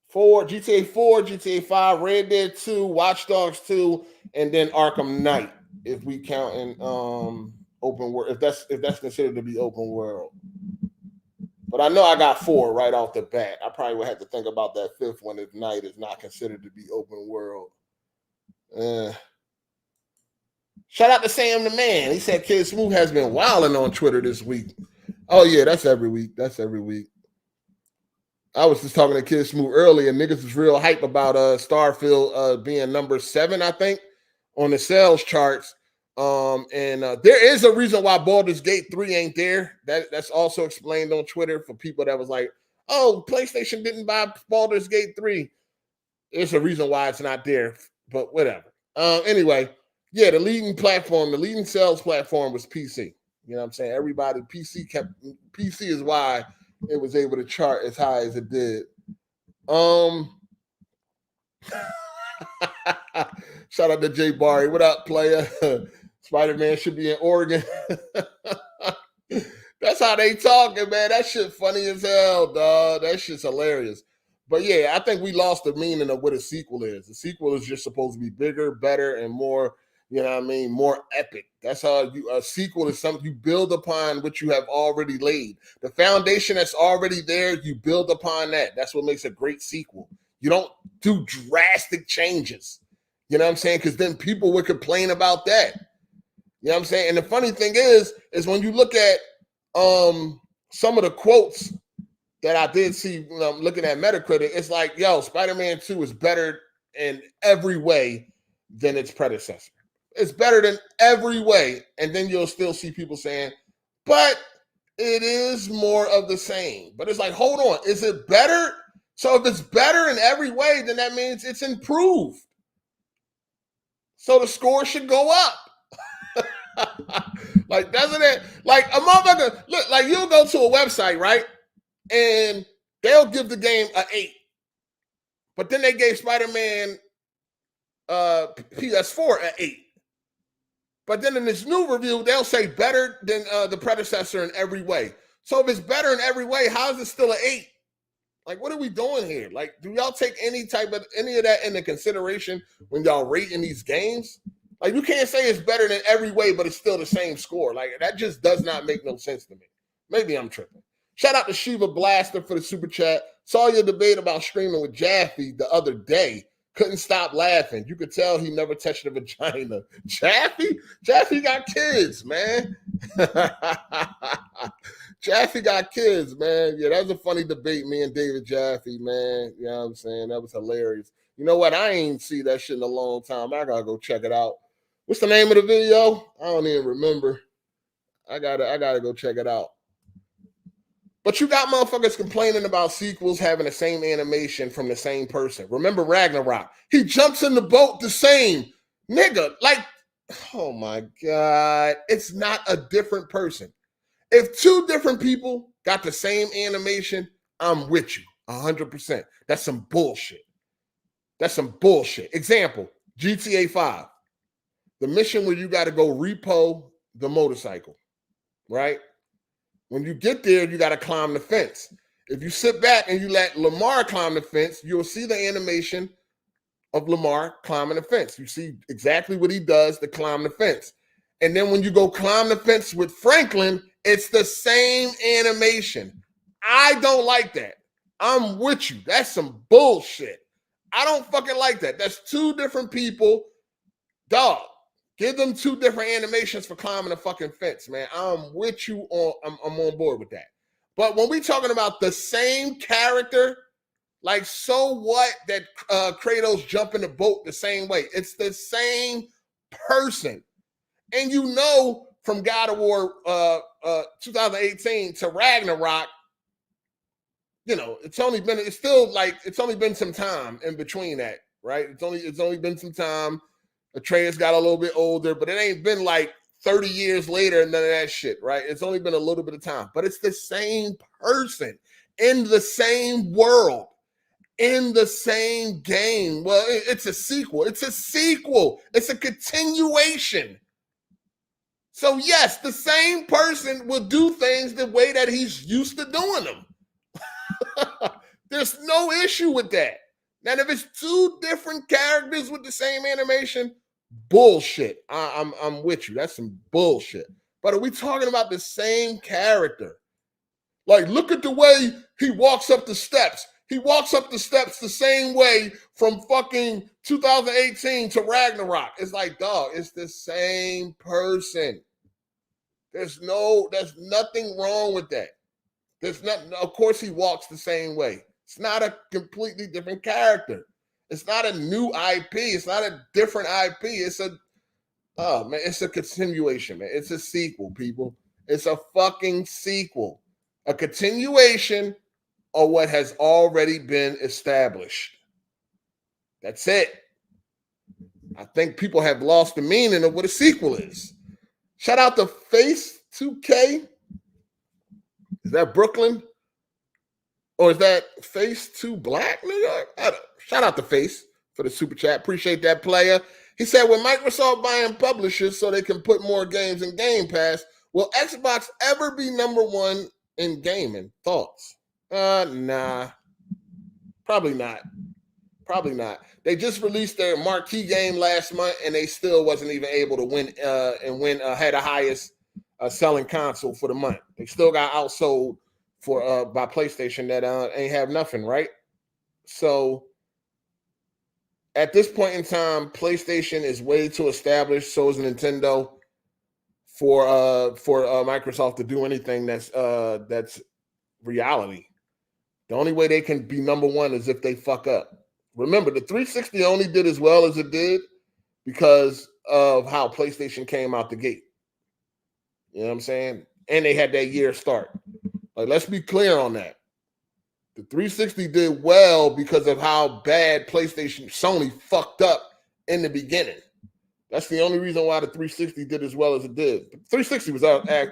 4, GTA 4, GTA 5, Red Dead 2, Watch Dogs 2, and then Arkham Knight. If we count in open world, if that's considered to be open world. But I know I got 4 right off the bat. I probably would have to think about that 5th one if Night is not considered to be open world. Shout out to Sam the Man. He said Kid Smooth has been wilding on Twitter this week. Oh yeah, that's every week. I was just talking to Kid Smooth earlier. Niggas was real hype about Starfield being number 7, I think, on the sales charts. And there is a reason why Baldur's Gate 3 ain't there. That's also explained on Twitter for people that was like, oh, PlayStation didn't buy Baldur's Gate 3. There's a reason why it's not there, but whatever. Anyway, yeah, the leading sales platform was PC. You know what I'm saying? Everybody, PC is why it was able to chart as high as it did. Shout out to Jay Barry. What up, player? Spider-Man should be in Oregon. That's how they talking, man. That shit funny as hell, dog. That shit's hilarious. But yeah, I think we lost the meaning of what a sequel is. A sequel is just supposed to be bigger, better, and more, you know what I mean, more epic. That's how a sequel is something you build upon what you have already laid. The foundation that's already there, you build upon that. That's what makes a great sequel. You don't do drastic changes. You know what I'm saying? Because then people would complain about that. You know what I'm saying? And the funny thing is when you look at some of the quotes that I did see when I'm looking at Metacritic, it's like, yo, Spider-Man 2 is better in every way than its predecessor. It's better than every way. And then you'll still see people saying, but it is more of the same. But it's like, hold on, is it better? So if it's better in every way, then that means it's improved. So the score should go up. Like, doesn't it? Like, a motherfucker, look, like, you'll go to a website, right? And they'll give the game an 8. But then they gave Spider-Man PS4 an 8. But then in this new review, they'll say better than the predecessor in every way. So if it's better in every way, how is it still an 8? Like, what are we doing here? Like, do y'all take any of that into consideration when y'all rating these games? Like, you can't say it's better than every way, but it's still the same score. Like, that just does not make no sense to me. Maybe I'm tripping. Shout out to Shiva Blaster for the super chat. Saw your debate about streaming with Jaffe the other day. Couldn't stop laughing. You could tell he never touched a vagina. Jaffe? Jaffe got kids, man. Jaffe got kids, man. Yeah, that was a funny debate, me and David Jaffe, man. You know what I'm saying? That was hilarious. You know what? I ain't see that shit in a long time. I gotta go check it out. What's the name of the video? I don't even remember. I gotta go check it out. But you got motherfuckers complaining about sequels having the same animation from the same person. Remember Ragnarok? He jumps in the boat the same. Nigga, like, oh my God. It's not a different person. If two different people got the same animation, I'm with you 100%. That's some bullshit. That's some bullshit. Example, GTA 5. The mission where you got to go repo the motorcycle, right? When you get there, you got to climb the fence. If you sit back and you let Lamar climb the fence, you'll see the animation of Lamar climbing the fence. You see exactly what he does to climb the fence. And then when you go climb the fence with Franklin, it's the same animation. I don't like that. I'm with you. That's some bullshit. I don't fucking like that. That's two different people. Dog. Give them two different animations for climbing a fucking fence, man. I'm with you on. I'm on board with that. But when we talking about the same character, like, so what that Kratos jump in the boat the same way? It's the same person, and you know from God of War 2018 to Ragnarok, you know it's only been some time in between that, right? It's only been some time. Atreus got a little bit older, but it ain't been like 30 years later and none of that shit, right? It's only been a little bit of time, but it's the same person in the same world, in the same game. Well, it's a sequel. It's a sequel. It's a continuation. So yes, the same person will do things the way that he's used to doing them. There's no issue with that. Now, if it's two different characters with the same animation, bullshit. I'm with you. That's some bullshit. But are we talking about the same character? Like, look at the way he walks up the steps. He walks up the steps the same way from fucking 2018 to Ragnarok. It's like, dog, it's the same person. There's nothing wrong with that. There's nothing. Of course, he walks the same way. It's not a completely different character. It's not a new IP. It's not a different IP. It's a continuation, man. It's a sequel, people. It's a fucking sequel. A continuation of what has already been established. That's it. I think people have lost the meaning of what a sequel is. Shout out to Face 2K. Is that Brooklyn? Or is that Face 2 Black, nigga? Shout out to Face for the super chat. Appreciate that, player. He said, with Microsoft buying publishers so they can put more games in Game Pass, will Xbox ever be number one in gaming? Thoughts? Nah. Probably not. Probably not. They just released their marquee game last month, and they still wasn't even able to win had the highest selling console for the month. They still got outsold for by PlayStation that ain't have nothing, right? So at this point in time, PlayStation is way too established. So is Nintendo for Microsoft to do anything that's reality. The only way they can be number one is if they fuck up. Remember, the 360 only did as well as it did because of how PlayStation came out the gate. You know what I'm saying? And they had that year start. Like, let's be clear on that. The 360 did well because of how bad Sony fucked up in the beginning. That's the only reason why the 360 did as well as it did. The 360 was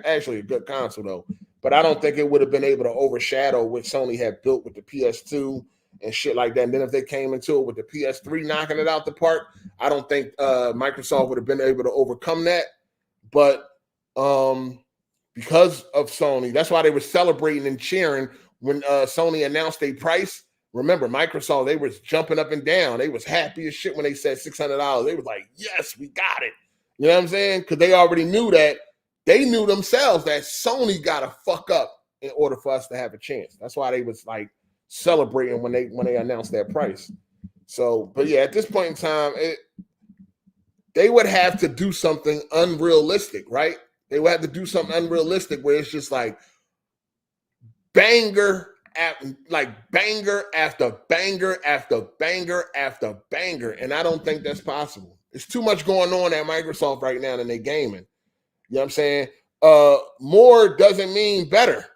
actually a good console, though. But I don't think it would have been able to overshadow what Sony had built with the PS2 and shit like that. And then if they came into it with the PS3 knocking it out the park, I don't think Microsoft would have been able to overcome that. But because of Sony, that's why they were celebrating and cheering when Sony announced their price. Remember, Microsoft, they was jumping up and down. They was happy as shit when they said $600. They was like, yes, we got it. You know what I'm saying? Because they already knew that. They knew themselves that Sony got to fuck up in order for us to have a chance. That's why they was like celebrating when they announced that price. So, but yeah, at this point in time, they would have to do something unrealistic, right? They would have to do something unrealistic where it's just like banger after banger after banger after banger after banger. And I don't think that's possible. It's too much going on at Microsoft right now than they gaming. You know what I'm saying? More doesn't mean better.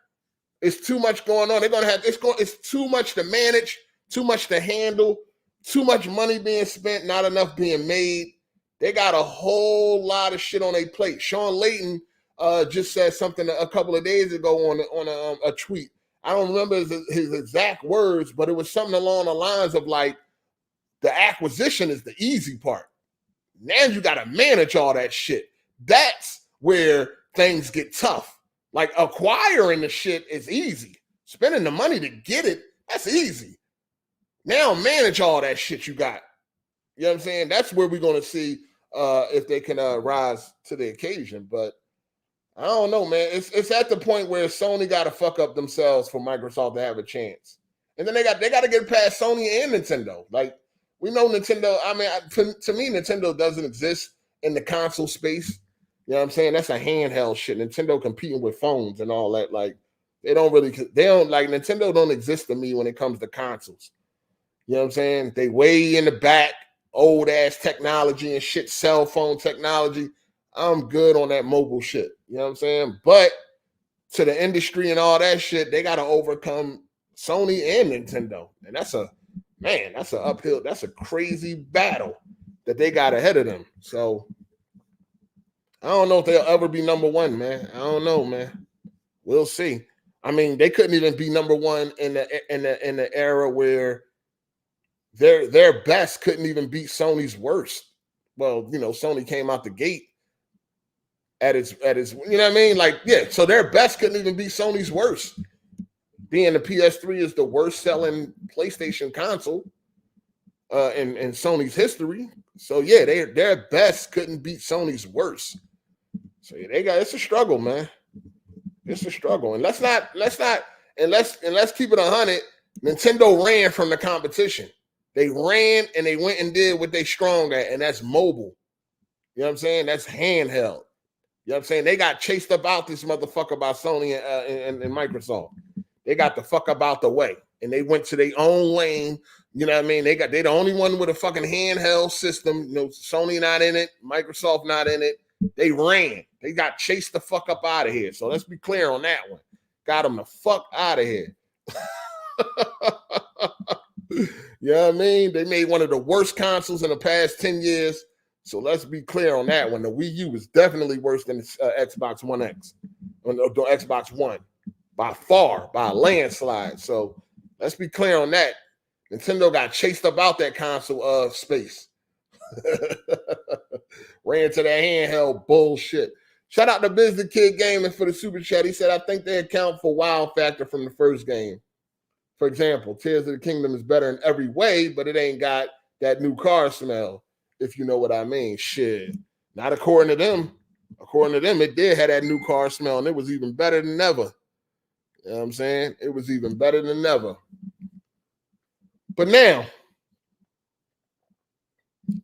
It's too much going on. They're gonna have it's too much to manage, too much to handle, too much money being spent, not enough being made. They got a whole lot of shit on their plate. Sean Layton just said something a couple of days ago on a tweet. I don't remember his exact words, but it was something along the lines of like, the acquisition is the easy part. Now you got to manage all that shit. That's where things get tough. Like acquiring the shit is easy. Spending the money to get it, that's easy. Now manage all that shit you got. You know what I'm saying? That's where we're going to see if they can rise to the occasion. But I don't know, man. It's at the point where Sony got to fuck up themselves for Microsoft to have a chance. And then they got to get past Sony and Nintendo. Like, we know Nintendo, I mean, to me, Nintendo doesn't exist in the console space. You know what I'm saying? That's a handheld shit. Nintendo competing with phones and all that. Like, Nintendo don't exist to me when it comes to consoles. You know what I'm saying? They way in the back, old ass technology and shit, cell phone technology. I'm good on that mobile shit. You know what I'm saying? But to the industry and all that shit, they got to overcome Sony and Nintendo. And that's an uphill, that's a crazy battle that they got ahead of them. So I don't know if they'll ever be number one, man. I don't know, man. We'll see. I mean, they couldn't even be number one in the era where their best couldn't even beat Sony's worst. Well, you know, Sony came out the gate at its, you know what I mean? Like, yeah, so their best couldn't even beat Sony's worst. Being the PS3 is the worst selling PlayStation console in Sony's history. So yeah, their best couldn't beat Sony's worst. So yeah, it's a struggle, man. It's a struggle. And let's keep it 100. Nintendo ran from the competition. They ran and they went and did what they strong at, and that's mobile. You know what I'm saying? That's handheld. You know what I'm saying? They got chased up out this motherfucker by Sony and Microsoft. They got the fuck up out the way, and they went to their own lane. You know what I mean? They the only one with a fucking handheld system. You know, Sony not in it, Microsoft not in it. They ran. They got chased the fuck up out of here. So let's be clear on that one. Got them the fuck out of here. You know what I mean? They made one of the worst consoles in the past 10 years. So let's be clear on that one. The Wii U was definitely worse than the Xbox One X, or the Xbox One, by far, by a landslide. So let's be clear on that. Nintendo got chased up out that console of space. Ran to that handheld bullshit. Shout out to Business Kid Gaming for the super chat. He said, I think they account for wow factor from the first game. For example, Tears of the Kingdom is better in every way, but it ain't got that new car smell, if you know what I mean. Shit. Not according to them. According to them, it did have that new car smell, and it was even better than ever. You know what I'm saying? It was even better than ever. But now,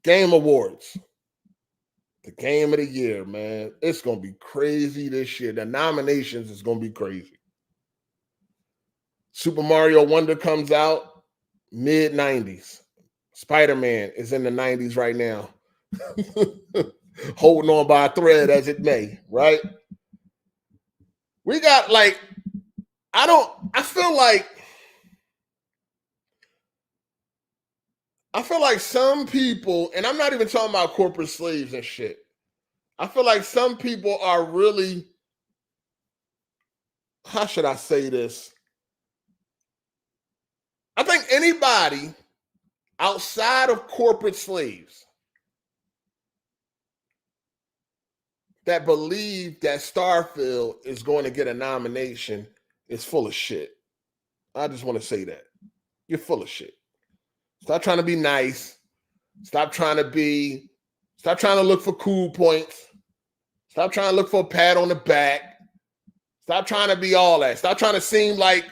Game Awards. The game of the year, man. It's going to be crazy this year. The nominations is going to be crazy. Super Mario Wonder comes out mid-90s. Spider-Man is in the 90s right now. Holding on by a thread as it may, right? We got like, I feel like some people, and I'm not even talking about corporate slaves and shit. I feel like some people are really, how should I say this? I think anybody outside of corporate slaves that believe that Starfield is going to get a nomination is full of shit. I just want to say that. You're full of shit. Stop trying to be nice. Stop trying to look for cool points. Stop trying to look for a pat on the back. Stop trying to be all that. Stop trying to seem like,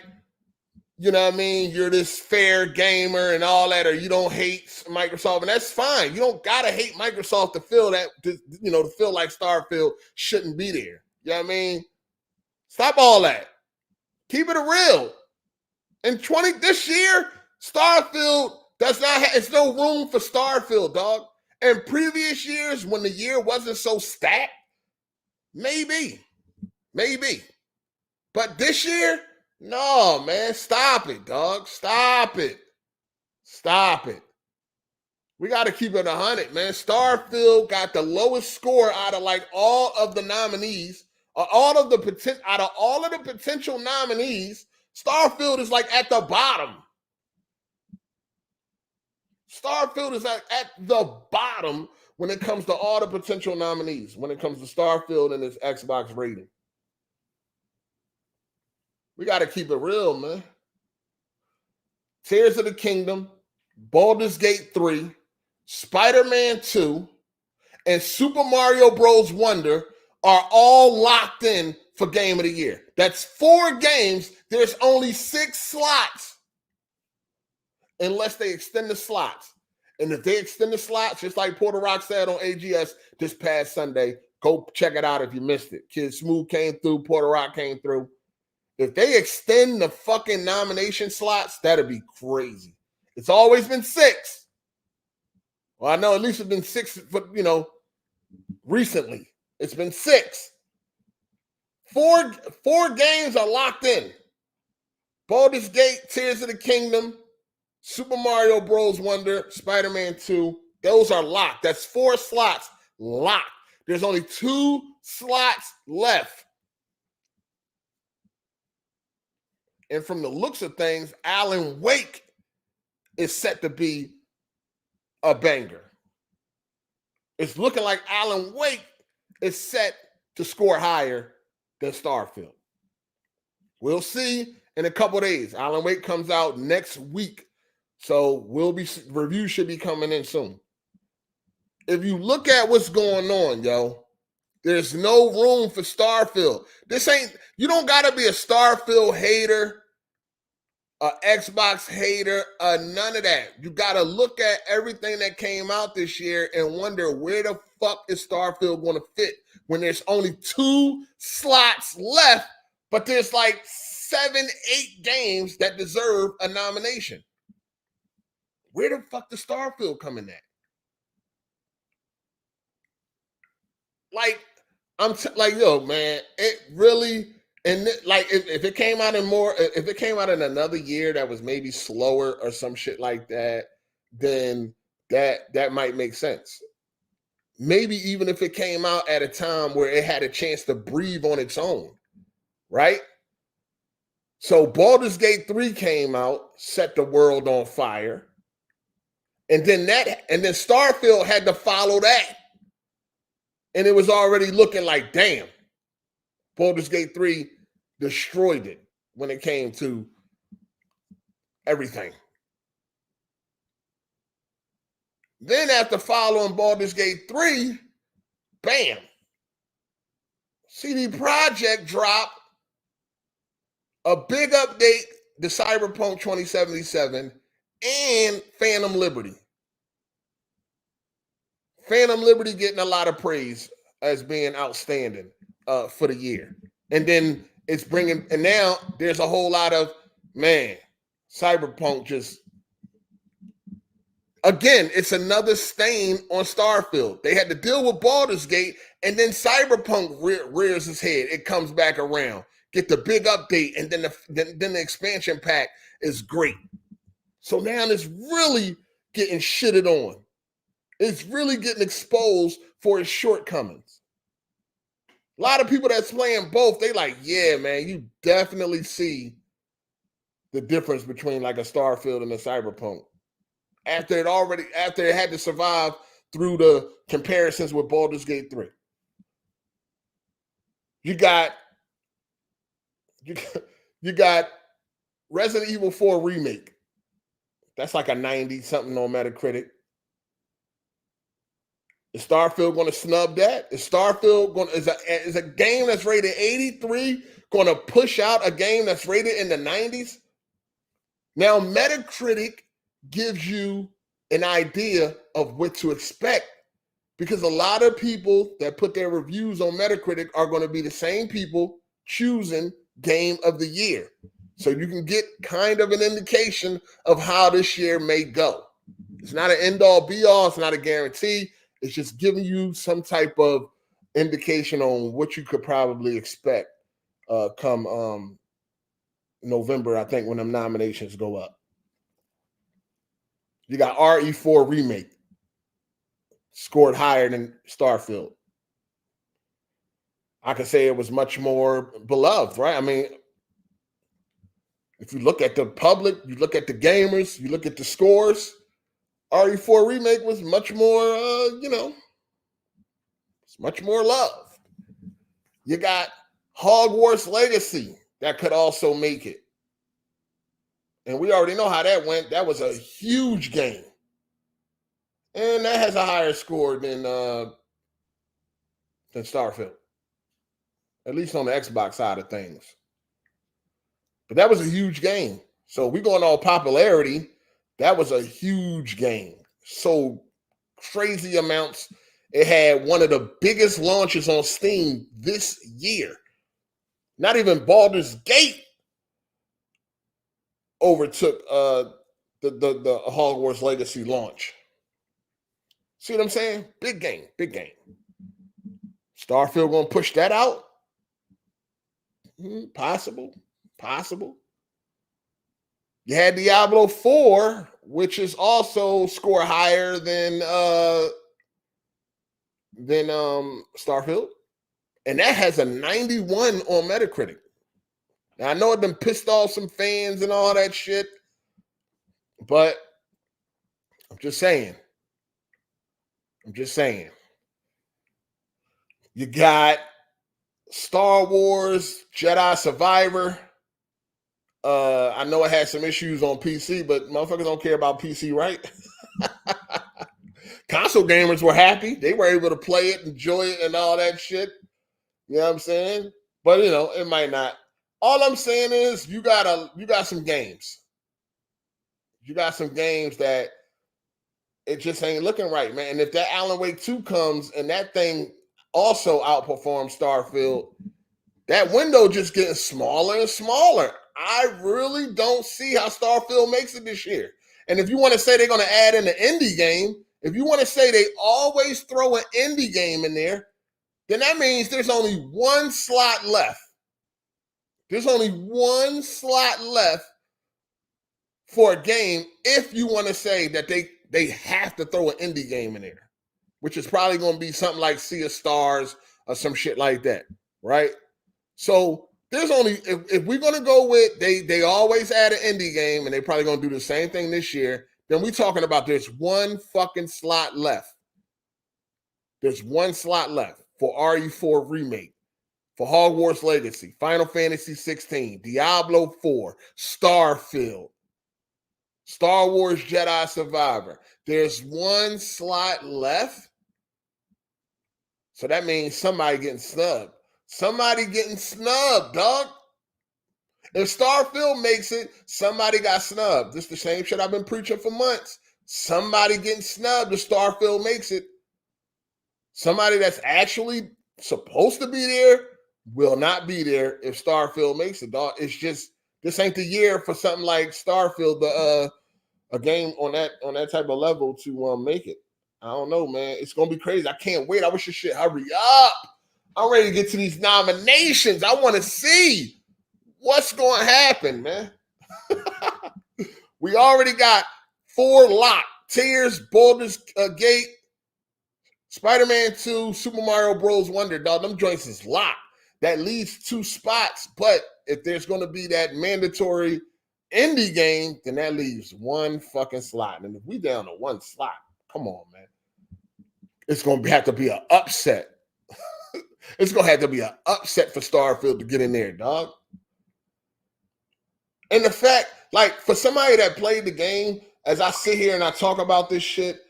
you know what I mean, you're this fair gamer and all that, or you don't hate Microsoft, and that's fine. You don't gotta hate Microsoft to feel that, to feel like Starfield shouldn't be there. You know what I mean? Stop all that. Keep it real. In this year, Starfield does not have, it's no room for Starfield, dog. In previous years, when the year wasn't so stacked, maybe. But this year, no, man, stop it, dog. Stop it. We got to keep it 100, man. Starfield got the lowest score out of like all of the nominees, out of all of the potential nominees. Starfield is like at the bottom. Starfield is at the bottom when it comes to all the potential nominees, when it comes to Starfield and its Xbox rating. We got to keep it real, man. Tears of the Kingdom, Baldur's Gate 3, Spider-Man 2, and Super Mario Bros. Wonder are all locked in for Game of the Year. That's 4 games. There's only 6 slots. Unless they extend the slots. And if they extend the slots, just like Porter Rock said on AGS this past Sunday, go check it out if you missed it. Kid Smooth came through, Porter Rock came through. If they extend the fucking nomination slots, that'd be crazy. It's always been 6. Well, I know at least it's been 6, but recently. It's been 6. 4 games are locked in. Baldur's Gate, Tears of the Kingdom, Super Mario Bros. Wonder, Spider-Man 2. Those are locked. That's 4 slots locked. There's only 2 slots left. And from the looks of things, Alan Wake is set to be a banger. It's looking like Alan Wake is set to score higher than Starfield. We'll see in a couple of days. Alan Wake comes out next week. So review should be coming in soon. If you look at what's going on, yo, there's no room for Starfield. You don't got to be a Starfield hater, a Xbox hater, none of that. You got to look at everything that came out this year and wonder where the fuck is Starfield going to fit when there's only 2 slots left, but there's like 7, 8 games that deserve a nomination. Where the fuck does Starfield come in at? Like, yo, man, it really, and like, if it came out in another year that was maybe slower or some shit like that, then that might make sense. maybe even if it came out at a time where it had a chance to breathe on its own, right? So Baldur's Gate 3 came out, set the world on fire. And then Starfield had to follow that. And it was already looking like, damn, Baldur's Gate 3 destroyed it when it came to everything. Then after following Baldur's Gate 3, bam, CD Projekt dropped a big update to Cyberpunk 2077 and Phantom Liberty. Phantom Liberty getting a lot of praise as being outstanding for the year. And then it's bringing, and now there's a whole lot of, man, Cyberpunk just, again, it's another stain on Starfield. They had to deal with Baldur's Gate, and then Cyberpunk rears its head. It comes back around. Get the big update, and then the expansion pack is great. So now it's really getting shitted on. It's really getting exposed for its shortcomings. A lot of people that's playing both, they like, yeah, man, you definitely see the difference between like a Starfield and a Cyberpunk. After it had to survive through the comparisons with Baldur's Gate 3. You got Resident Evil 4 Remake. That's like a 90-something on Metacritic. Is Starfield going to snub that? Is Starfield going is a game that's rated 83 going to push out a game that's rated in the 90s? Now, Metacritic gives you an idea of what to expect because a lot of people that put their reviews on Metacritic are going to be the same people choosing Game of the Year. So you can get kind of an indication of how this year may go. It's not an end-all, be-all. It's not a guarantee. It's just giving you some type of indication on what you could probably expect come November, I think, when them nominations go up. You got RE4 Remake. Scored higher than Starfield. I could say it was much more beloved, right? I mean, if you look at the public, you look at the gamers, you look at the scores, RE4 Remake was much more, it's much more loved. You got Hogwarts Legacy that could also make it. And we already know how that went. That was a huge game. And that has a higher score than Starfield. At least on the Xbox side of things. But that was a huge game. So we going on popularity. That was a huge game. So crazy amounts. It had one of the biggest launches on Steam this year. Not even Baldur's Gate overtook the Hogwarts Legacy launch. See what I'm saying? Big game, big game. Starfield gonna push that out? Possible. You had Diablo 4, which is also score higher than Starfield. And that has a 91 on Metacritic. Now, I know it done pissed off some fans and all that shit, but I'm just saying. You got Star Wars Jedi Survivor. I know it had some issues on PC, but motherfuckers don't care about PC, right? Console gamers were happy. They were able to play it, enjoy it, and all that shit. You know what I'm saying? But, it might not. All I'm saying is you got some games. You got some games that it just ain't looking right, man. And if that Alan Wake 2 comes and that thing also outperforms Starfield, that window just getting smaller and smaller. I really don't see how Starfield makes it this year. And if you want to say they're going to add in an indie game, if you want to say they always throw an indie game in there, then that means there's only one slot left. There's only one slot left for a game if you want to say that they have to throw an indie game in there, which is probably going to be something like Sea of Stars or some shit like that, right? So there's only, if we're going to go with, they always add an indie game, and they're probably going to do the same thing this year, then we're talking about there's one fucking slot left. There's one slot left for RE4 Remake, for Hogwarts Legacy, Final Fantasy 16, Diablo 4, Starfield, Star Wars Jedi Survivor. There's one slot left. So that means somebody getting snubbed. Somebody getting snubbed, dog. If Starfield makes it, somebody got snubbed. This is the same shit I've been preaching for months. Somebody getting snubbed if Starfield makes it. Somebody that's actually supposed to be there will not be there if Starfield makes it, dog. It's just, this ain't the year for something like Starfield, a game on that type of level to make it. I don't know, man. It's gonna be crazy. I can't wait. I wish this shit hurry up. I'm ready to get to these nominations. I want to see what's going to happen, man. We already got 4 locked. Tears, Baldur's Gate, Spider-Man 2, Super Mario Bros. Wonder, dog. Them joints is locked. That leaves 2 spots. But if there's going to be that mandatory indie game, then that leaves 1 fucking slot. And if we down to 1 slot, come on, man. It's going to have to be an upset. It's going to have to be an upset for Starfield to get in there, dog. And the fact, like, for somebody that played the game, as I sit here and I talk about this shit,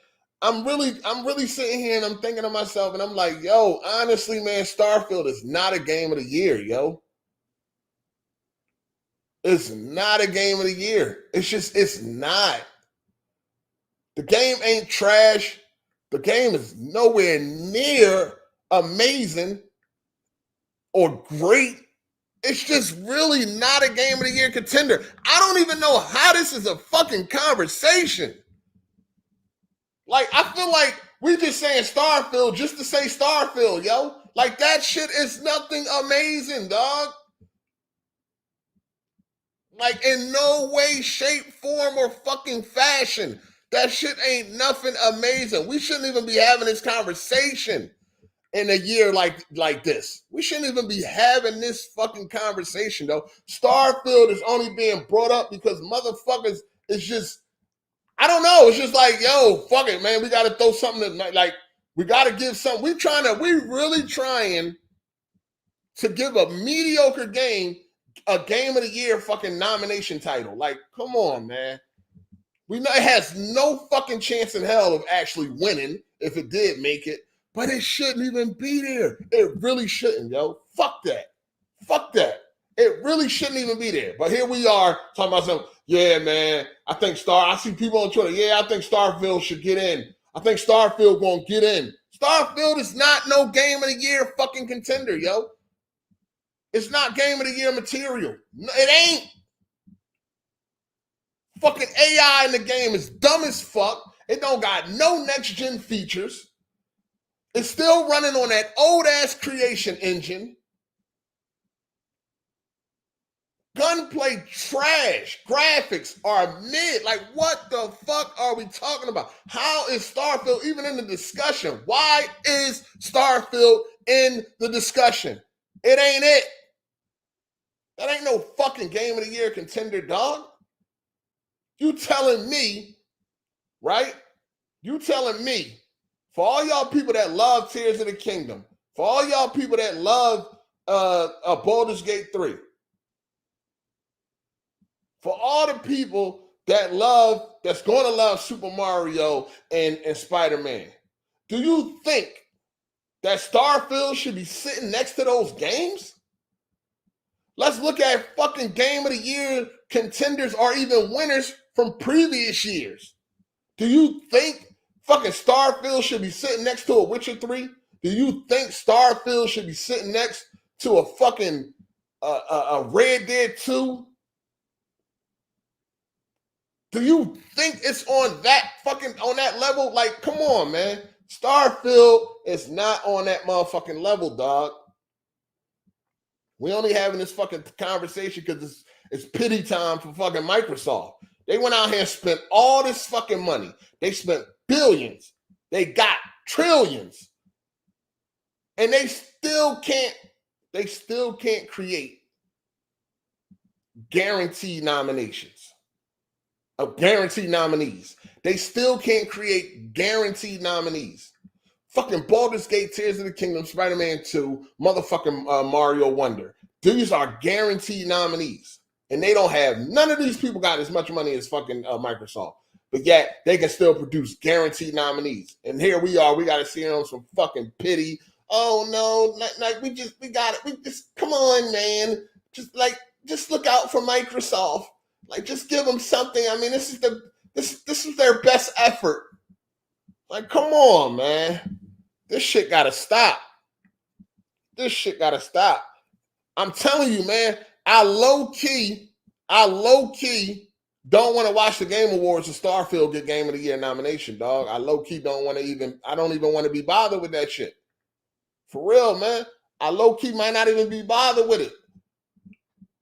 I'm really sitting here and I'm thinking to myself, and I'm like, yo, honestly, man, Starfield is not a game of the year, yo. It's not a game of the year. It's not. The game ain't trash. The game is nowhere near amazing or great. It's just really not a game of the year contender. I don't even know how this is a fucking conversation. Like, I feel like we just saying Starfield just to say Starfield, yo. Like, that shit is nothing amazing, dog. Like, in no way, shape, form, or fucking fashion. That shit ain't nothing amazing. We shouldn't even be having this conversation in a year like this. We shouldn't even be having this fucking conversation, though. Starfield is only being brought up because motherfuckers is just, I don't know. It's just like, yo, fuck it, man. We got to throw something like, we got to give something. We really trying to give a mediocre game a game of the year fucking nomination title. Like, come on, man. We know it has no fucking chance in hell of actually winning if it did make it, but it shouldn't even be there. It really shouldn't, yo. Fuck that. Fuck that. It really shouldn't even be there. But here we are talking about something. Yeah, man. I see people on Twitter. Yeah, I think Starfield should get in. I think Starfield gonna get in. Starfield is not no game of the year fucking contender, yo. It's not game of the year material. It ain't. Fucking AI in the game is dumb as fuck. It don't got no next-gen features. It's still running on that old-ass creation engine. Gunplay trash. Graphics are mid. Like, what the fuck are we talking about? How is Starfield even in the discussion? Why is Starfield in the discussion? It ain't it. That ain't no fucking game of the year contender, dog. You telling me, right? You telling me, for all y'all people that love Tears of the Kingdom, for all y'all people that love Baldur's Gate 3, for all the people that's going to love Super Mario and Spider-Man, do you think that Starfield should be sitting next to those games? Let's look at fucking game of the year contenders or even winners from previous years. Do you think fucking Starfield should be sitting next to a Witcher 3? Do you think Starfield should be sitting next to a fucking a Red Dead 2? Do you think it's on that level? Like, come on, man. Starfield is not on that motherfucking level, dog. We only having this fucking conversation because it's pity time for fucking Microsoft. They went out here and spent all this fucking money. They spent billions. They got Trillions. And they still can't create guaranteed nominations of guaranteed nominees. They still can't create guaranteed nominees. Fucking Baldur's Gate, Tears of the Kingdom, Spider-Man 2, motherfucking Mario Wonder. These are guaranteed nominees. And they don't have, none of these people got as much money as fucking Microsoft. But yet, they can still produce guaranteed nominees. And here we are, we got to see on some fucking pity. Oh no, like we got it. We just, come on, man. Just look out for Microsoft. Like, just give them something. I mean, this is their best effort. Like, come on, man. This shit gotta stop. This shit gotta stop. I'm telling you, man, I low key don't want to watch the Game Awards and Starfield get Game of the Year nomination, dog. I low key don't even want to be bothered with that shit. For real, man. I low key might not even be bothered with it.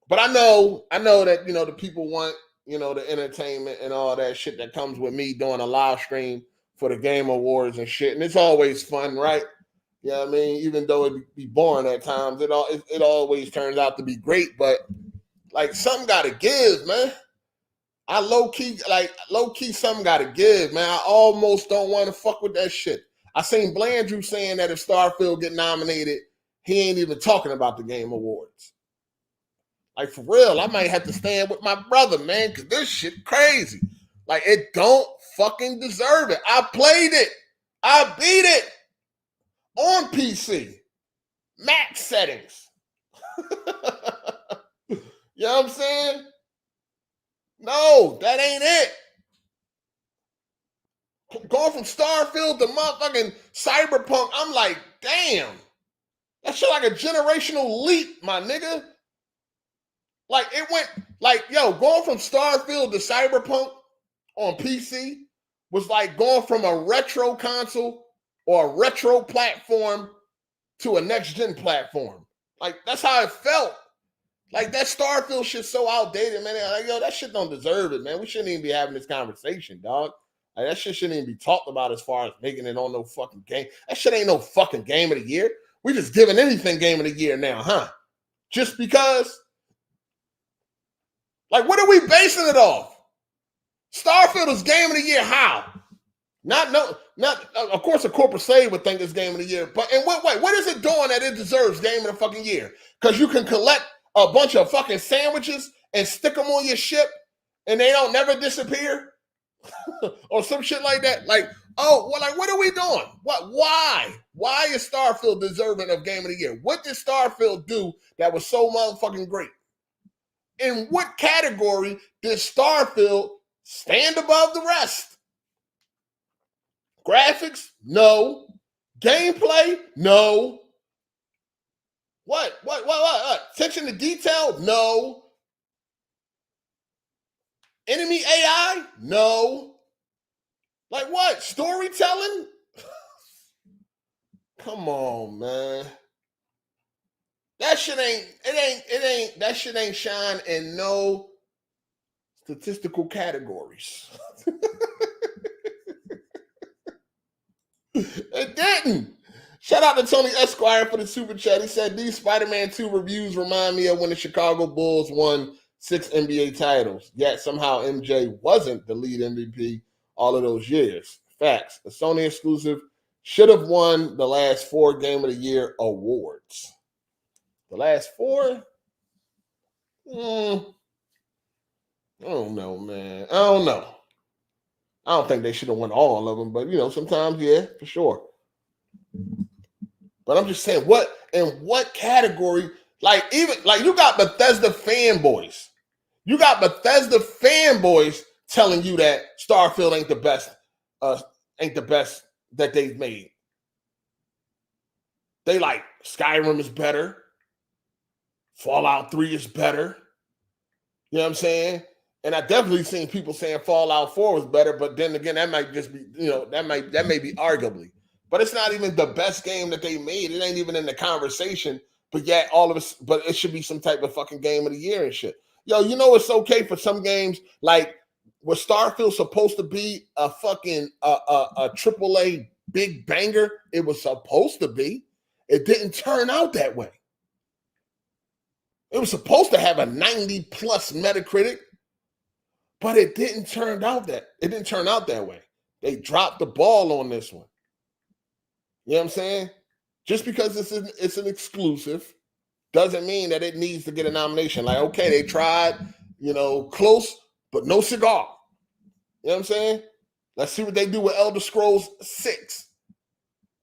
But I know that, the people want, the entertainment and all that shit that comes with me doing a live stream for the Game Awards and shit. And it's always fun, right? You know what I mean? Even though it be boring at times, it always turns out to be great. But, like, something got to give, man. I low-key, something got to give, man. I almost don't want to fuck with that shit. I seen Blandrew saying that if Starfield get nominated, he ain't even talking about the Game Awards. Like, for real, I might have to stand with my brother, man, because this shit crazy. Like, it don't fucking deserve it. I played it. I beat it on PC. Max settings. You know what I'm saying? No, that ain't it. Going from Starfield to motherfucking Cyberpunk, I'm like, damn. That shit like a generational leap, my nigga. Like, it went, like, going from Starfield to Cyberpunk on PC was like going from a retro console or a retro platform to a next-gen platform. Like, that's how it felt. Like, that Starfield shit's so outdated, man. Like, that shit don't deserve it, man. We shouldn't even be having this conversation, dog. Like, that shit shouldn't even be talked about as far as making it on no fucking game. That shit ain't no fucking Game of the Year. We just giving anything Game of the Year now, huh? Just because? Like, what are we basing it off? Starfield is Game of the Year, how? Not of course a corporate slave would think it's Game of the Year, but in what way? What is it doing that it deserves Game of the fucking Year? Because you can collect a bunch of fucking sandwiches and stick them on your ship and they don't never disappear? Or some shit like that. Like, what are we doing? Why? Why is Starfield deserving of Game of the Year? What did Starfield do that was so motherfucking great? In what category did Starfield stand above the rest? Graphics? No. Gameplay? No. What? Attention to detail? No. Enemy AI? No. Like what? Storytelling? Come on, man. That shit ain't shine in no statistical categories. It didn't. Shout out to Tony Esquire for the super chat. He said, these Spider-Man 2 reviews remind me of when the Chicago Bulls won 6 NBA titles, yet somehow MJ wasn't the lead MVP all of those years. Facts. The Sony exclusive should have won the last 4 Game of the Year awards. The last 4? I don't know, man. I don't know. I don't think they should have won all of them, but, sometimes, yeah, for sure. But I'm just saying, in what category? Like, you got Bethesda fanboys. You got Bethesda fanboys telling you that Starfield ain't the best that they've made. They like Skyrim is better. Fallout 3 is better. You know what I'm saying? And I definitely seen people saying Fallout 4 was better, but then again, that might just be, that may be arguably. But it's not even the best game that they made. It ain't even in the conversation. But yet but it should be some type of fucking Game of the Year and shit. It's okay for some games, like was Starfield supposed to be a fucking a AAA big banger it was supposed to be. It didn't turn out that way. It was supposed to have a 90 plus Metacritic, but it didn't turn out that way. They dropped the ball on this one. You know what I'm saying? Just because it's an exclusive doesn't mean that it needs to get a nomination. Like, okay, they tried, close, but no cigar. You know what I'm saying? Let's see what they do with Elder Scrolls 6.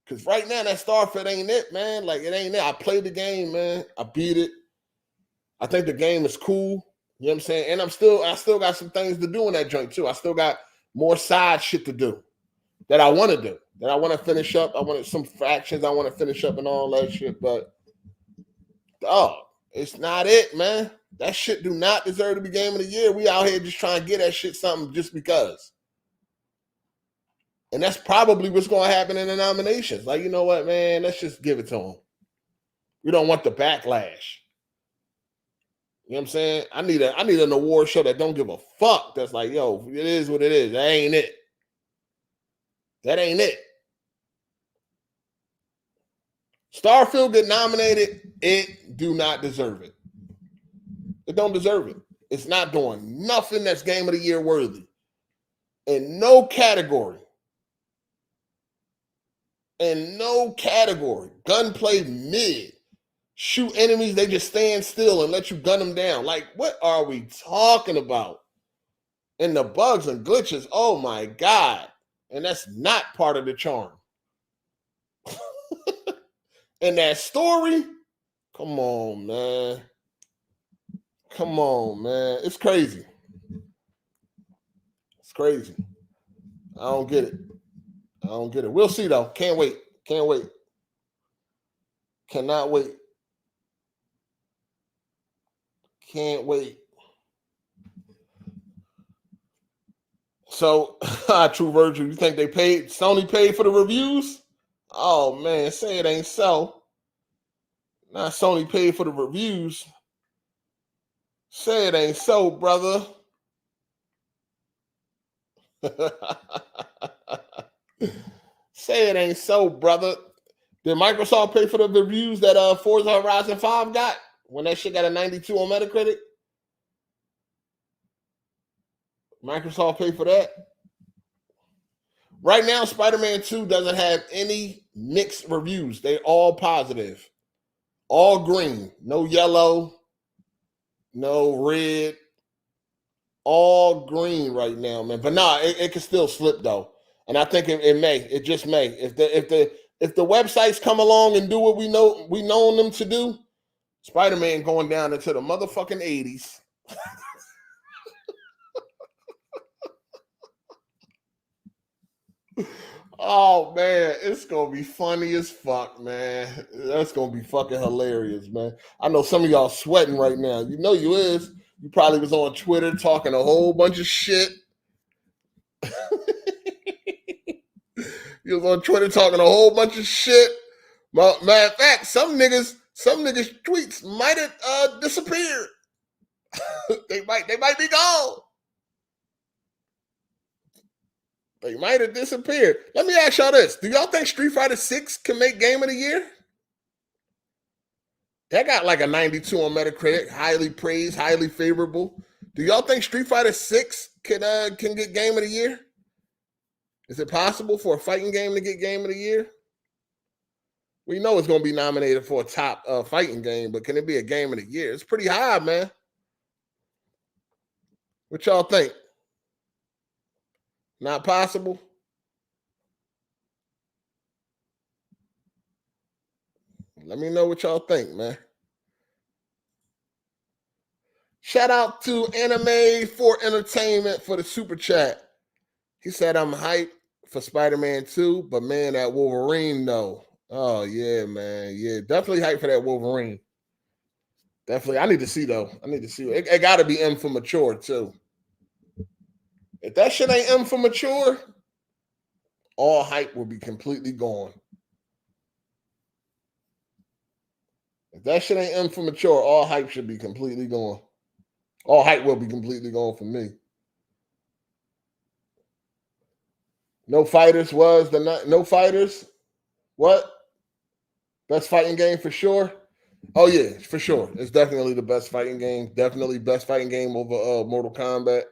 Because right now, that Starfield ain't it, man. Like, it ain't it. I played the game, man. I beat it. I think the game is cool. You know what I'm saying? And I still got some things to do in that joint, too. I still got more side shit to do that I want to do, that I want to finish up. I wanted some factions I want to finish up and all that shit. But, it's not it, man. That shit do not deserve to be Game of the Year. We out here just trying to get that shit something just because. And that's probably what's going to happen in the nominations. Like, you know what, man? Let's just give it to them. We don't want the backlash. You know what I'm saying? I need an award show that don't give a fuck. That's like, yo, it is what it is. That ain't it. That ain't it. Starfield get nominated. It do not deserve it. It don't deserve it. It's not doing nothing that's Game of the Year worthy. In no category. Gunplay mid. Shoot enemies, they just stand still and let you gun them down. Like, what are we talking about? And the bugs and glitches, oh my God. And that's not part of the charm. And that story, come on, man. It's crazy. It's crazy. I don't get it. We'll see, though. Can't wait. Cannot wait. Can't wait. So, True Virgil, you think Sony paid for the reviews? Oh, man, say it ain't so. Not Sony paid for the reviews. Say it ain't so, brother. Say it ain't so, brother. Did Microsoft pay for the reviews that Forza Horizon 5 got when that shit got a 92 on Metacritic? Microsoft paid for that. Right now, Spider-Man 2 doesn't have any mixed reviews. They're all positive. All green. No yellow. No red. All green right now, man. But nah, it can still slip though. And I think it may. It just may. If the websites come along and do what we know them to do, Spider-Man going down into the motherfucking 80s. Oh man, it's gonna be funny as fuck, man. That's gonna be fucking hilarious, man. I know some of y'all sweating right now. You know you is. You probably was on Twitter talking a whole bunch of shit. You was on Twitter talking a whole bunch of shit. Matter of fact, some niggas tweets might have disappeared. they might be gone. They might have disappeared. Let me ask y'all this. Do y'all think Street Fighter 6 can make Game of the Year? That got like a 92 on Metacritic, highly praised, highly favorable. Do y'all think Street Fighter 6 can get Game of the Year? Is it possible for a fighting game to get Game of the Year? We know it's going to be nominated for a top fighting game, but can it be a Game of the Year? It's pretty high, man. What y'all think? Not possible? Let me know what y'all think, man. Shout out to Anime for Entertainment for the super chat. He said, I'm hyped for Spider-Man 2, but man, that Wolverine, though. Oh, yeah, man. Yeah, definitely hyped for that Wolverine. Definitely. I need to see, though. It got to be M for mature, too. If that shit ain't M for mature, all hype will be completely gone. If that shit ain't M for mature, all hype should be completely gone. All hype will be completely gone for me. No Fighters was the No Fighters. What? Best fighting game for sure. Oh yeah, for sure. It's definitely the best fighting game. Definitely best fighting game over Mortal Kombat.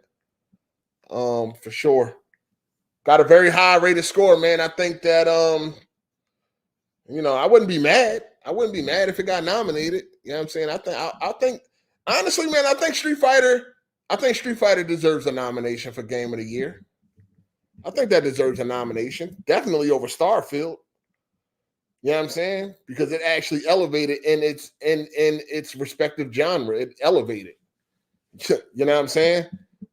For sure. Got a very high rated score, man. I think that I wouldn't be mad. I wouldn't be mad if it got nominated. You know what I'm saying? I think honestly, man, I think Street Fighter deserves a nomination for Game of the Year. I think that deserves a nomination. Definitely over Starfield. You know what I'm saying? Because it actually elevated in its respective genre. It elevated. You know what I'm saying?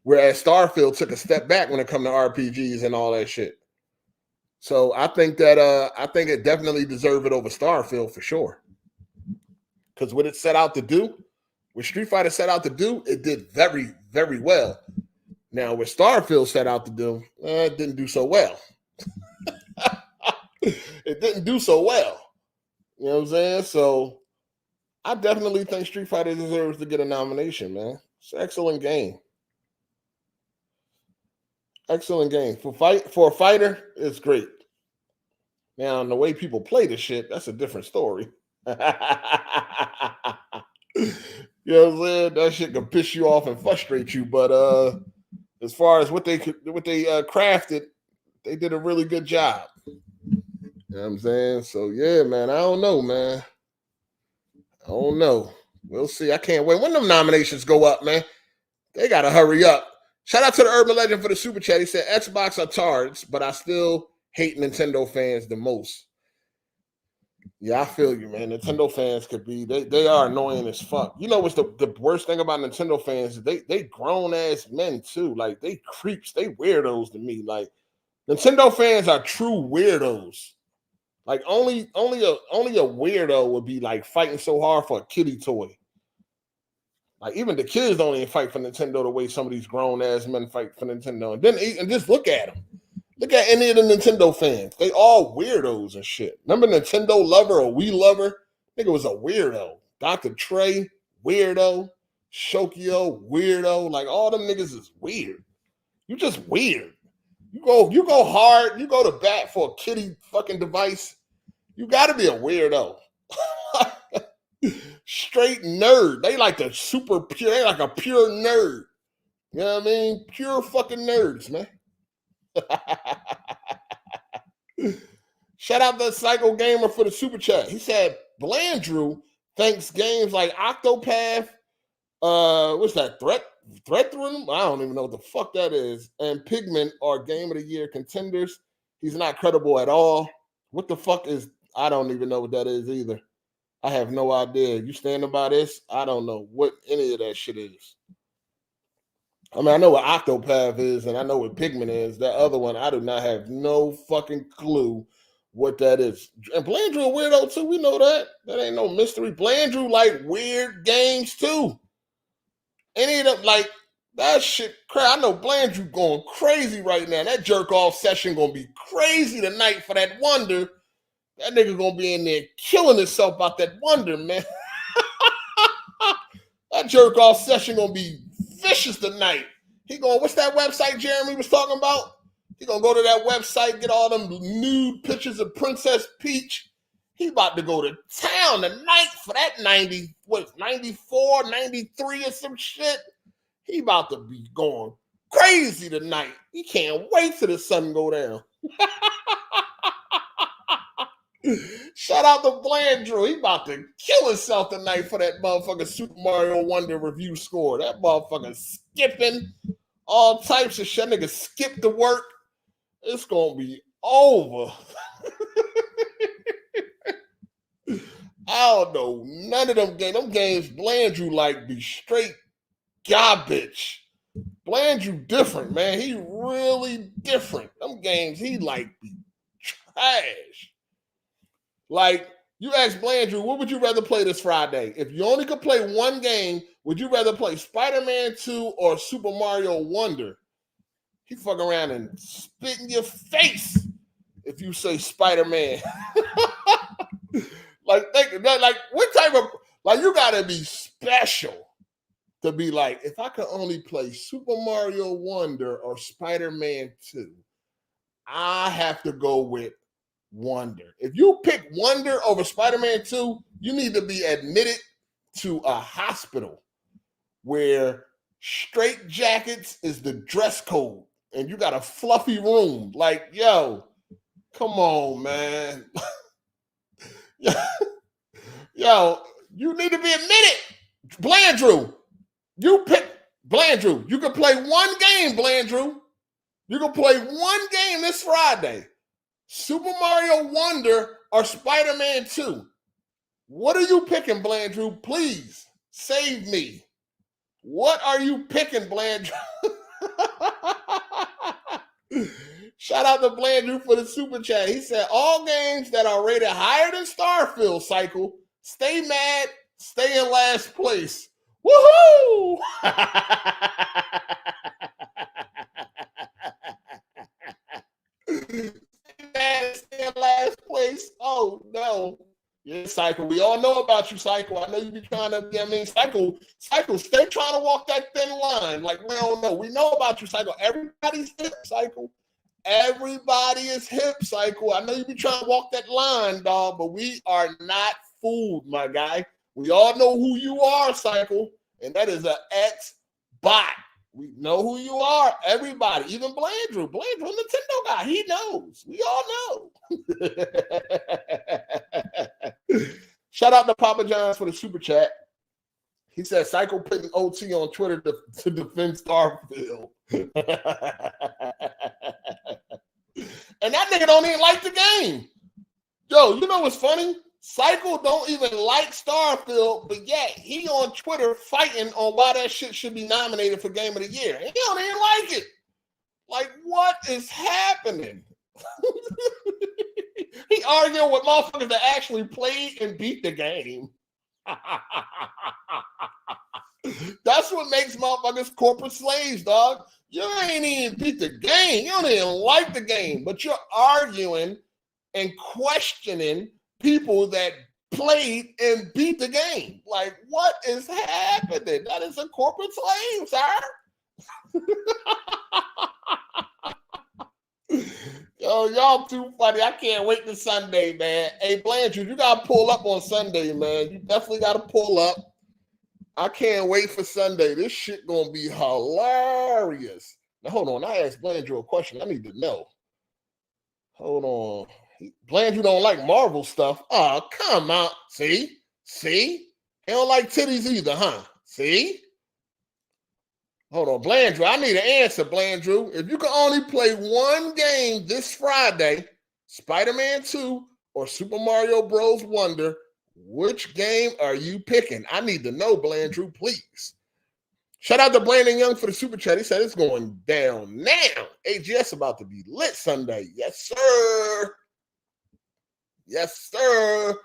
Whereas Starfield took a step back when it comes to RPGs and all that shit. So I think it definitely deserved it over Starfield for sure. Because what it set out to do, what Street Fighter set out to do, it did very, very well. Now, what Starfield set out to do, it didn't do so well. It didn't do so well. You know what I'm saying? So I definitely think Street Fighter deserves to get a nomination, man. It's an excellent game. Excellent game. For a fighter, it's great. Now, the way people play the shit, that's a different story. You know what I'm saying? That shit can piss you off and frustrate you. But as far as what they crafted, they did a really good job. You know what I'm saying? So yeah, man. I don't know, man. I don't know. We'll see. I can't wait. When them nominations go up, man, they gotta hurry up. Shout out to the Urban Legend for the super chat. He said Xbox are tards, but I still hate Nintendo fans the most. Yeah, I feel you, man. Nintendo fans could be they are annoying as fuck. You know what's the worst thing about Nintendo fans? They grown ass men too. Like they creeps, they weirdos to me. Like Nintendo fans are true weirdos. Like only a weirdo would be like fighting so hard for a kiddie toy. Like even the kids don't even fight for Nintendo the way some of these grown ass men fight for Nintendo. And just look at them. Look at any of the Nintendo fans. They all weirdos and shit. Remember Nintendo Lover or Wii Lover? Nigga was a weirdo. Dr. Trey, weirdo. Shokio, weirdo. Like all them niggas is weird. You just weird. You go hard. You go to bat for a kiddie fucking device. You got to be a weirdo. Straight nerd. They like the super pure. They like a pure nerd. You know what I mean? Pure fucking nerds, man. Shout out to Psycho Gamer for the super chat. He said Blandrew thinks games like Octopath, what's that? Threat through them? I don't even know what the fuck that is. And Pigment are Game of the Year contenders. He's not credible at all. What the fuck is? I don't even know what that is either. I have no idea. You standing by this? I don't know what any of that shit is. I mean, I know what Octopath is, and I know what Pigment is. That other one, I do not have no fucking clue what that is. And Blandrew a weirdo too. We know that. That ain't no mystery. Blandrew like weird games too. Any of them, like that shit. I know Blandrew going crazy right now. That jerk off session gonna be crazy tonight for that Wonder. That nigga gonna be in there killing himself about that Wonder, man. That jerk off session gonna be vicious tonight. He going, what's that website Jeremy was talking about? He gonna go to that website, get all them nude pictures of Princess Peach. He about to go to town tonight for that 94, 93 or some shit. He about to be going crazy tonight. He can't wait till the sun go down. Shout out to Blandrew. He about to kill himself tonight for that motherfucking Super Mario Wonder review score. That motherfucker skipping all types of shit. Nigga skip to work. It's gonna be over. I don't know. None of them games. Them games Blandrew like be straight garbage. Blandrew different, man. He really different. Them games he like be trash. Like, you ask Blandrew, what would you rather play this Friday? If you only could play one game, would you rather play Spider-Man 2 or Super Mario Wonder? He fuck around and spit in your face if you say Spider-Man. like what type of, like, you gotta be special to be like, if I could only play Super Mario Wonder or Spider-Man 2, I have to go with Wonder. If you pick Wonder over Spider-Man 2, you need to be admitted to a hospital where straight jackets is the dress code and you got a fluffy room. Like, yo, come on, man. Yo, you need to be admitted. Blandrew, you pick Blandrew. You can play one game, Blandrew. You can play one game this Friday. Super Mario Wonder or Spider-Man 2. What are you picking, Blandrew? Please save me. What are you picking, Blandrew? Shout out to Blandrew for the super chat. He said, all games that are rated higher than Starfield cycle, stay mad, stay in last place. Woohoo! Stay in last place. Oh, no. Yeah, Cycle. We all know about you, Cycle. I know you be trying to, Cycle, stay trying to walk that thin line. Like, we don't know. We know about you, Cycle. Everybody's hip, Cycle. Everybody is hip, Cycle. I know you be trying to walk that line, dog, but we are not fooled, my guy. We all know who you are, Cycle, and that is an X-bot. We know who you are. Everybody, even Blandrew. Blandrew, Nintendo guy. He knows. We all know. Shout out to Papa John's for the super chat. He said, Cycle putting OT on Twitter to defend Starfield. And that nigga don't even like the game. Yo, you know what's funny? Cycle don't even like Starfield, but yet he on Twitter fighting on why that shit should be nominated for Game of the Year. And he don't even like it. Like, what is happening? He arguing with motherfuckers that actually played and beat the game. That's what makes motherfuckers corporate slaves, dog. You ain't even beat the game. You don't even like the game, but you're arguing and questioning people that played and beat the game. Like, what is happening? That is a corporate slave, sir. Yo, y'all too funny. I can't wait to Sunday, man. Hey, Blanchard, you got to pull up on Sunday, man. You definitely got to pull up. I can't wait for Sunday. This shit going to be hilarious. Now, hold on. I asked Blanchard a question. I need to know. Hold on. Blanchard don't like Marvel stuff. Oh, come on. See? He don't like titties either, huh? See? Hold on, Blandrew. I need an answer, Blandrew. If you can only play one game this Friday, Spider-Man 2 or Super Mario Bros. Wonder, which game are you picking? I need to know, Blandrew, please. Shout out to Brandon Young for the super chat. He said it's going down now. AGS about to be lit Sunday. Yes, sir. Yes, sir.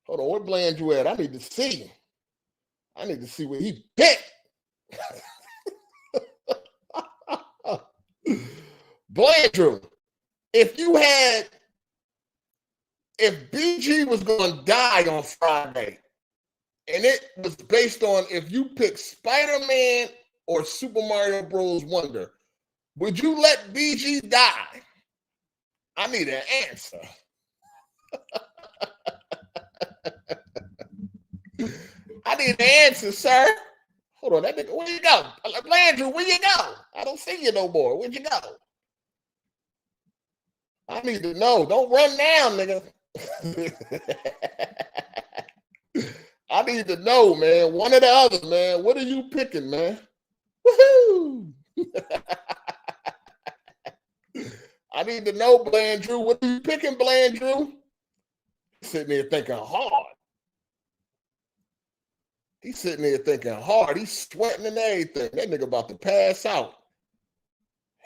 Hold on, where Blandrew at? I need to see. I need to see what he picked. Blandrew, if BG was going to die on Friday, and it was based on if you pick Spider-Man or Super Mario Bros. Wonder, would you let BG die? I need an answer. I need an answer, sir. Hold on, that nigga, where you go? Landry, where you go? I don't see you no more. Where'd you go? I need to know. Don't run down, nigga. I need to know, man. One or the other, man. What are you picking, man? Woohoo! I need to know, Blandrew. What are you picking, Blandrew? Sitting there thinking hard. He's sitting there thinking hard. He's sweating and everything. That nigga about to pass out.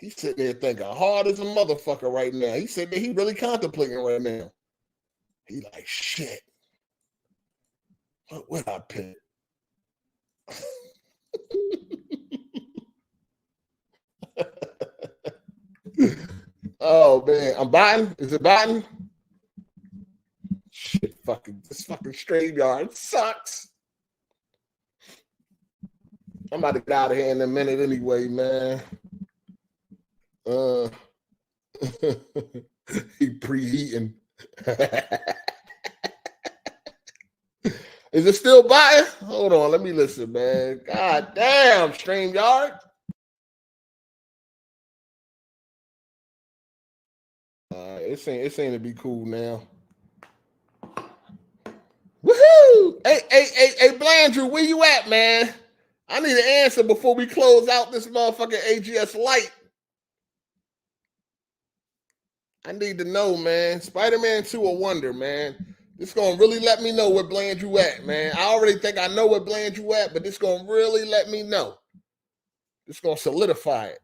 He's sitting there thinking hard as a motherfucker right now. He said that he really contemplating right now. He like, shit. What would I pick? Oh, man. I'm Biden? Is it Biden? Shit, this fucking StreamYard sucks. I'm about to get out of here in a minute anyway, man. He preheating. Is it still biting? Hold on, let me listen, man. God damn, StreamYard. It seem to be cool now. Woohoo! Hey, Blandrew, where you at, man? I need an answer before we close out this motherfucking AGS Lite. I need to know, man. Spider-Man 2 a wonder, man. This gonna really let me know where Blandrew at, man. I already think I know where Blandrew at, but this gonna really let me know. It's gonna solidify it.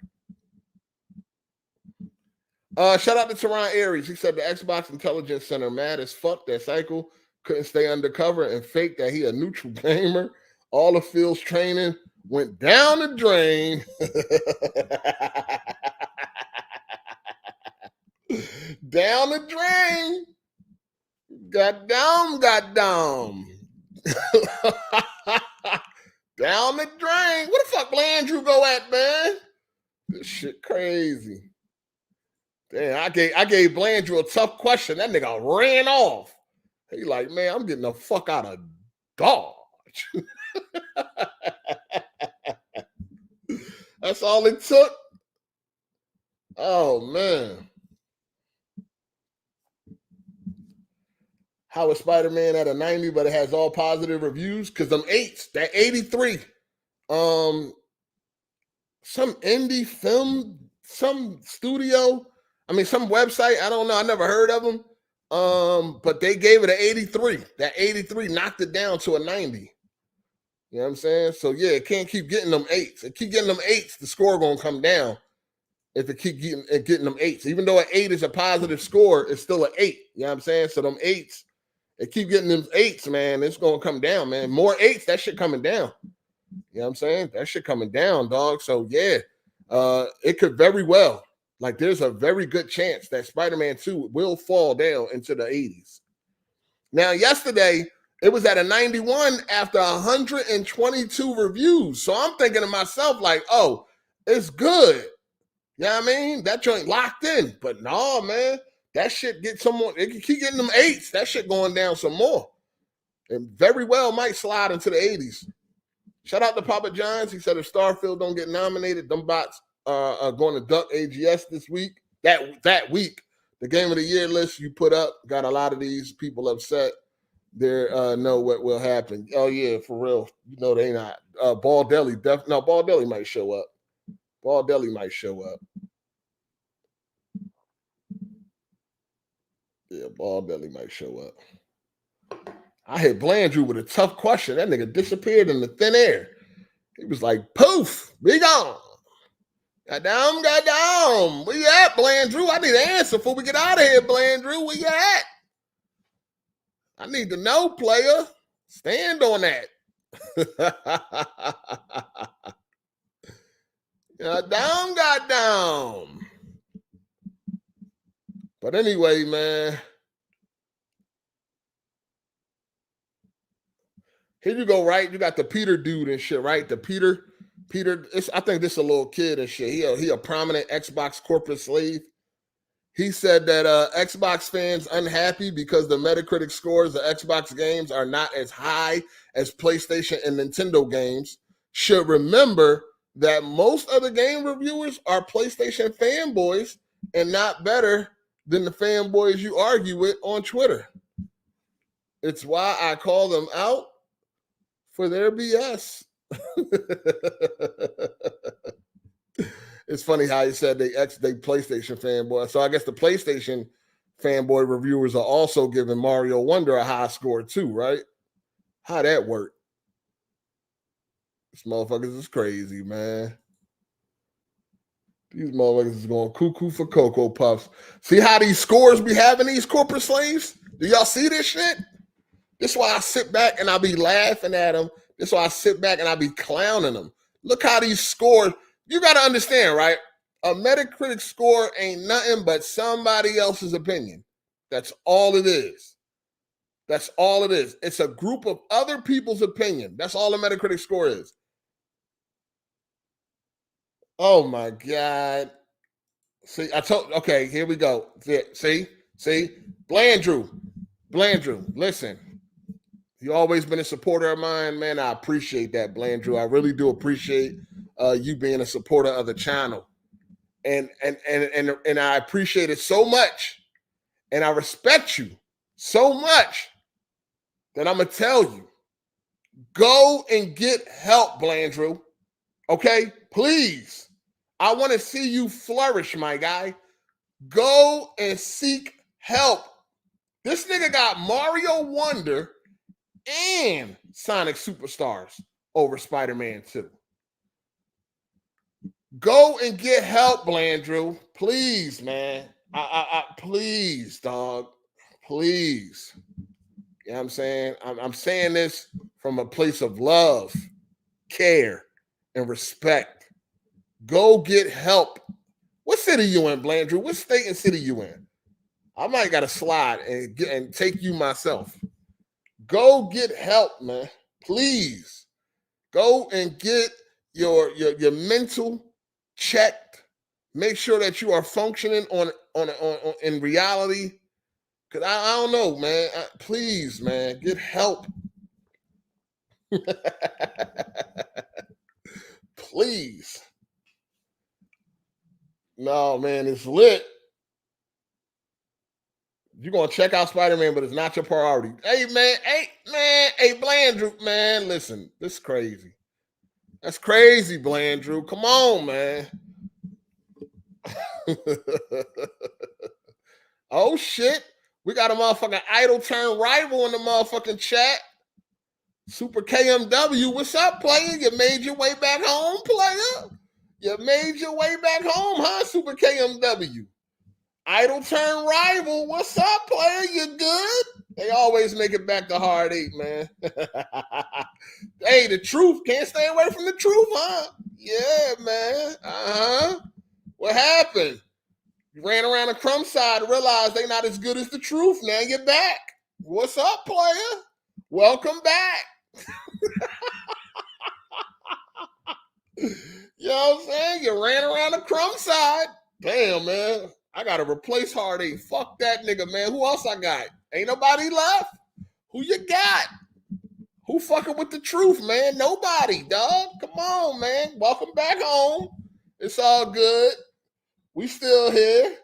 Shout out to Teron Aries. He said the Xbox Intelligence Center mad as fuck that Cycle couldn't stay undercover and fake that he a neutral gamer. All of Phil's training went down the drain. Down the drain. Goddamn. Down the drain. Where the fuck Blandrew go at, man? This shit crazy. Damn, I gave Blandrew a tough question. That nigga ran off. He like, man, I'm getting the fuck out of Dodge. That's all it took. Oh man. How is Spider-Man at a 90, but it has all positive reviews? Because them 8s, that 83. Some indie film, some studio, some website, I don't know, I never heard of them. But they gave it an 83. That 83 knocked it down to a 90. You know what I'm saying? So yeah, it can't keep getting them 8s. It keep getting them 8s, the score gonna come down. If it keep getting them 8s. Even though an 8 is a positive score, it's still an 8. You know what I'm saying? So them 8s, it keep getting them 8s, man. It's gonna come down, man. More 8s, that shit coming down. You know what I'm saying? That shit coming down, dog. So yeah, it could very well, like there's a very good chance that Spider-Man 2 will fall down into the 80s. Now, yesterday, it was at a 91 after 122 reviews. So I'm thinking to myself, like, oh, it's good. You know what I mean? That joint locked in. But no, man, that shit get some more. It can keep getting them 8s. That shit going down some more. And very well might slide into the 80s. Shout out to Papa John's. He said if Starfield don't get nominated, them bots are going to duck AGS this week. That week, the Game of the Year list you put up got a lot of these people upset. They know what will happen. Oh yeah, for real. You know they not. Ball Deli, Ball Deli might show up. Ball Deli might show up. Yeah, Ball Deli might show up. I hit Blandrew with a tough question. That nigga disappeared in the thin air. He was like, poof, be gone. Goddamn. Where you at, Blandrew? I need an answer before we get out of here, Blandrew. Where you at? I need to know, player. Stand on that. Goddamn. But anyway, man. Here you go, right? You got the Peter dude and shit, right? The Peter, I think this is a little kid and shit. He a prominent Xbox corporate slave. He said that Xbox fans unhappy because the Metacritic scores of Xbox games are not as high as PlayStation and Nintendo games should remember that most of the game reviewers are PlayStation fanboys and not better than the fanboys you argue with on Twitter. It's why I call them out for their BS. It's funny how he said they PlayStation fanboy. So I guess the PlayStation fanboy reviewers are also giving Mario Wonder a high score too, right? How that work? These motherfuckers is crazy, man. These motherfuckers is going cuckoo for Cocoa Puffs. See how these scores be having these corporate slaves? Do y'all see this shit? This is why I sit back and I be laughing at them. This is why I sit back and I be clowning them. Look how these scores. You got to understand, right? A Metacritic score ain't nothing but somebody else's opinion. That's all it is. That's all it is. It's a group of other people's opinion. That's all a Metacritic score is. Oh my God. See, I told. Okay, here we go. See, Blandrew, listen. You always been a supporter of mine, man. I appreciate that, Blandrew. I really do appreciate you being a supporter of the channel, and I appreciate it so much, and I respect you so much that I'm gonna tell you, go and get help, Blandrew. Okay, please. I want to see you flourish, my guy. Go and seek help. This nigga got Mario Wonder and Sonic Superstars over Spider-Man 2. Go and get help, Blandrew. Please, man. Please, dog. Please. You know what I'm saying? I'm saying this from a place of love, care, and respect. Go get help. What city you in, Blandrew? What state and city you in? I might got to slide and take you myself. Go get help, man. Please. Go and get your mental checked. Make sure that you are functioning on in reality. Cause I don't know, man. Please, man, get help. Please. No, man, it's lit. You're gonna check out Spider-Man, but it's not your priority. Hey, Blandrew, man, listen, this is crazy. That's crazy, Blandrew. Come on, man. Oh shit. We got a motherfucking idol turn rival in the motherfucking chat. Super KMW, what's up, player? You made your way back home, player? You made your way back home, huh, Super KMW? Idol turn rival, what's up, player? You good? They always make it back to Hard 8, man. Hey, the truth. Can't stay away from the truth, huh? Yeah, man. Uh-huh. What happened? You ran around the crumb side and realized they not as good as the truth. Now you're back. What's up, player? Welcome back. You know what I'm saying? You ran around the crumb side. Damn, man. I got to replace Hard 8. Fuck that nigga, man. Who else I got? Ain't nobody left. Who you got? Who fucking with the truth, man? Nobody, dog. Come on, man. Welcome back home. It's all good. We still here.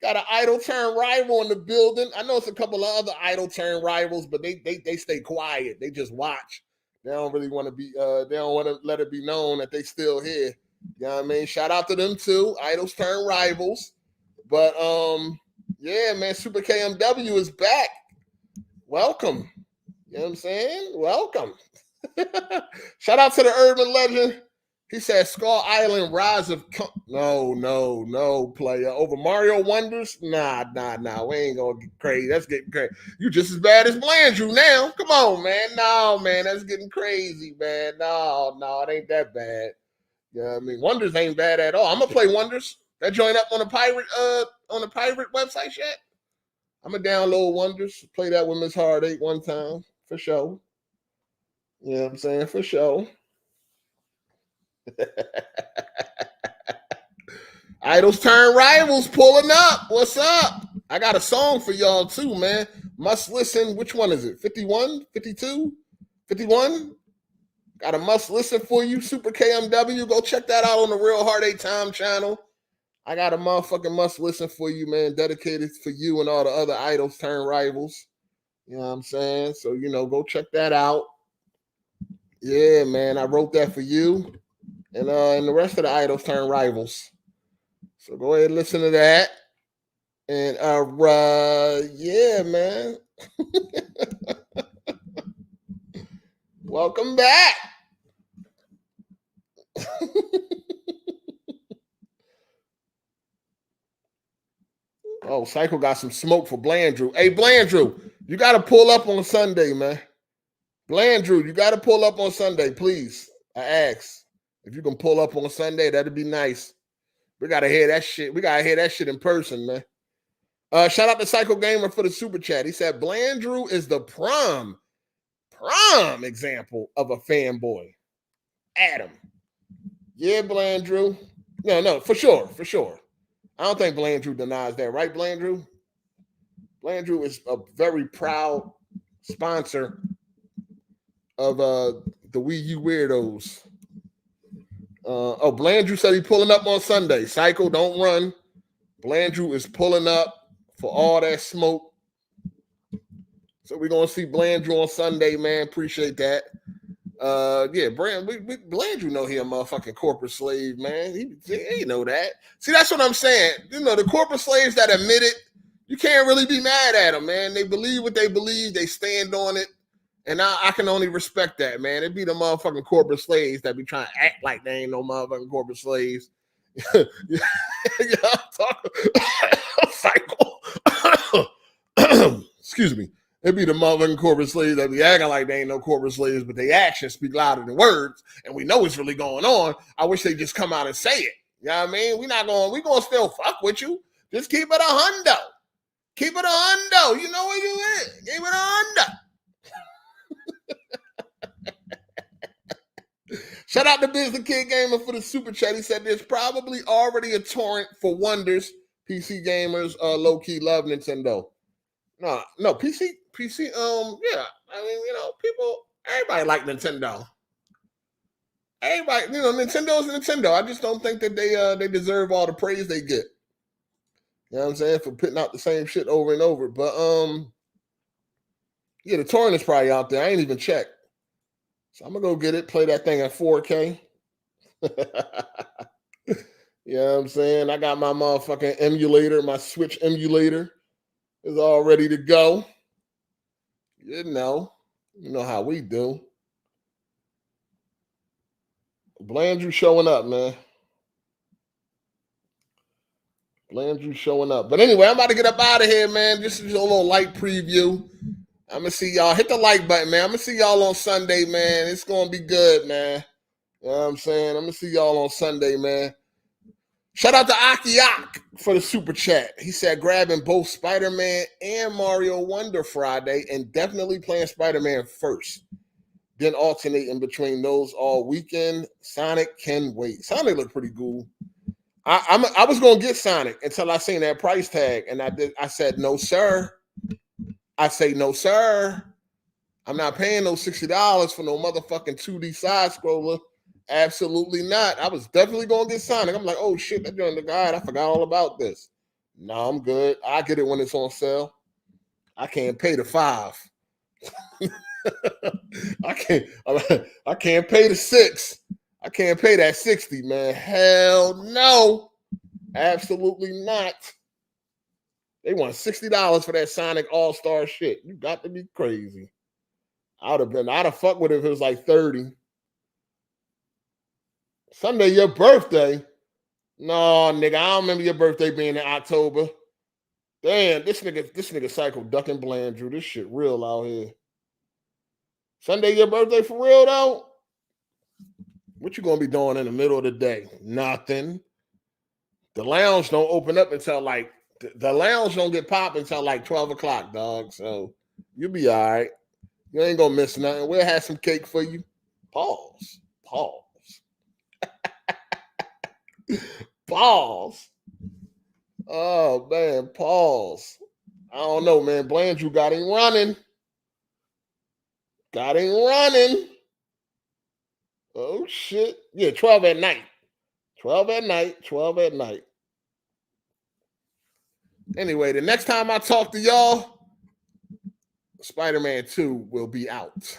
Got an idol turn rival in the building. I know it's a couple of other idol turn rivals, but they stay quiet. They just watch. They don't really want to be. They don't want to let it be known that they still here. You know what I mean? Shout out to them too. Idols turn rivals. But yeah, man. Super KMW is back. Welcome. You know what I'm saying? Welcome. Shout out to the urban legend. He said Skull Island Rise of... No, player. Over Mario Wonders? Nah. We ain't gonna get crazy. That's getting crazy. You just as bad as Blandrew now. Come on, man. No, man. That's getting crazy, man. No, it ain't that bad. Yeah, you know I mean, Wonders ain't bad at all. I'm gonna play Wonders. That join up on the pirate website yet? I'm gonna download Wonders. Play that with Miss Hard 8 one time. For sure. You know what I'm saying? For sure. Idols turn rivals pulling up. What's up? I got a song for y'all too, man. Must listen. Which one is it? 51? 52? 51? Got a must listen for you. Super KMW. Go check that out on the Real Hard 8 channel. I got a motherfucking must listen for you, man. Dedicated for you and all the other idols turn rivals. You know what I'm saying? So, go check that out. Yeah, man. I wrote that for you. And the rest of the idols turn rivals. So go ahead and listen to that. And yeah, man. Welcome back. Oh, Psycho got some smoke for Blandrew. Hey, Blandrew, you got to pull up on Sunday, man. Blandrew, you got to pull up on Sunday, please. I ask. If you can pull up on Sunday, that'd be nice. We got to hear that shit. We got to hear that shit in person, man. Shout out to Psycho Gamer for the super chat. He said, Blandrew is the prom example of a fanboy. Adam. Yeah, Blandrew. No, for sure. I don't think Blandrew denies that, right, Blandrew? Blandrew is a very proud sponsor of the Wii U Weirdos. Blandrew said he pulling up on Sunday. Cycle, don't run. Blandrew is pulling up for all that smoke. So we're gonna see Blandrew on Sunday, man. Appreciate that. Blandrew know he a motherfucking corporate slave, man. He know that. See, that's what I'm saying. The corporate slaves that admit it, you can't really be mad at them, man. They believe what they believe. They stand on it. And I can only respect that, man. It be the motherfucking corporate slaves that be trying to act like they ain't no motherfucking corporate slaves. Cycle. Excuse me. It be the motherfucking corporate slaves that be acting like they ain't no corporate slaves, but they actions speak louder than words, and we know what's really going on. I wish they just come out and say it. You know what I mean? We gonna still fuck with you. Just keep it a hundo. Keep it a hundo. You know where you is. Keep it a hundo. Shout out to Business Kid Gamer for the super chat. He said there's probably already a torrent for Wonders. PC gamers low-key love Nintendo. No, PC, yeah. I mean, everybody like Nintendo. Everybody, Nintendo's Nintendo. I just don't think that they deserve all the praise they get. You know what I'm saying? For putting out the same shit over and over. But yeah, the torrent is probably out there. I ain't even checked. So I'm gonna go get it, play that thing at 4K. You know what I'm saying? I got my motherfucking emulator, my Switch emulator is all ready to go. You know how we do. Blandrew showing up, man. Blandrew showing up. But anyway, I'm about to get up out of here, man. This is a little light preview. I'm going to see y'all. Hit the like button, man. I'm going to see y'all on Sunday, man. It's going to be good, man. You know what I'm saying? I'm going to see y'all on Sunday, man. Shout out to Akiak for the super chat. He said grabbing both Spider-Man and Mario Wonder Friday and definitely playing Spider-Man first. Then alternating between those all weekend. Sonic can wait. Sonic looked pretty cool. I was going to get Sonic until I seen that price tag. And I said, no, sir. I say, no, sir. I'm not paying no $60 for no motherfucking 2D side scroller. Absolutely not. I was definitely going to get Sonic. I'm like, oh shit, that joint the guy. I forgot all about this. No, I'm good. I get it when it's on sale. I can't pay the $5. I can't pay the $6. I can't pay that $60, man. Hell no. Absolutely not. They want $60 for that Sonic All-Star shit. You got to be crazy. I'd have fucked with it if it was like $30. Sunday, your birthday? No, nigga, I don't remember your birthday being in October. Damn, this nigga Cycle ducking Blandrew. This shit real out here. Sunday, your birthday for real though? What you gonna be doing in the middle of the day? Nothing. The lounge don't open up until like the lounge don't get popping until like 12 o'clock, dog. So you'll be all right. You ain't gonna miss nothing. We'll have some cake for you. Pause. Pause. Oh man, pause. I don't know, man. Blandrew got him running. Oh shit. Yeah, 12 at night. 12 at night. Anyway, the next time I talk to y'all, Spider-Man 2 will be out.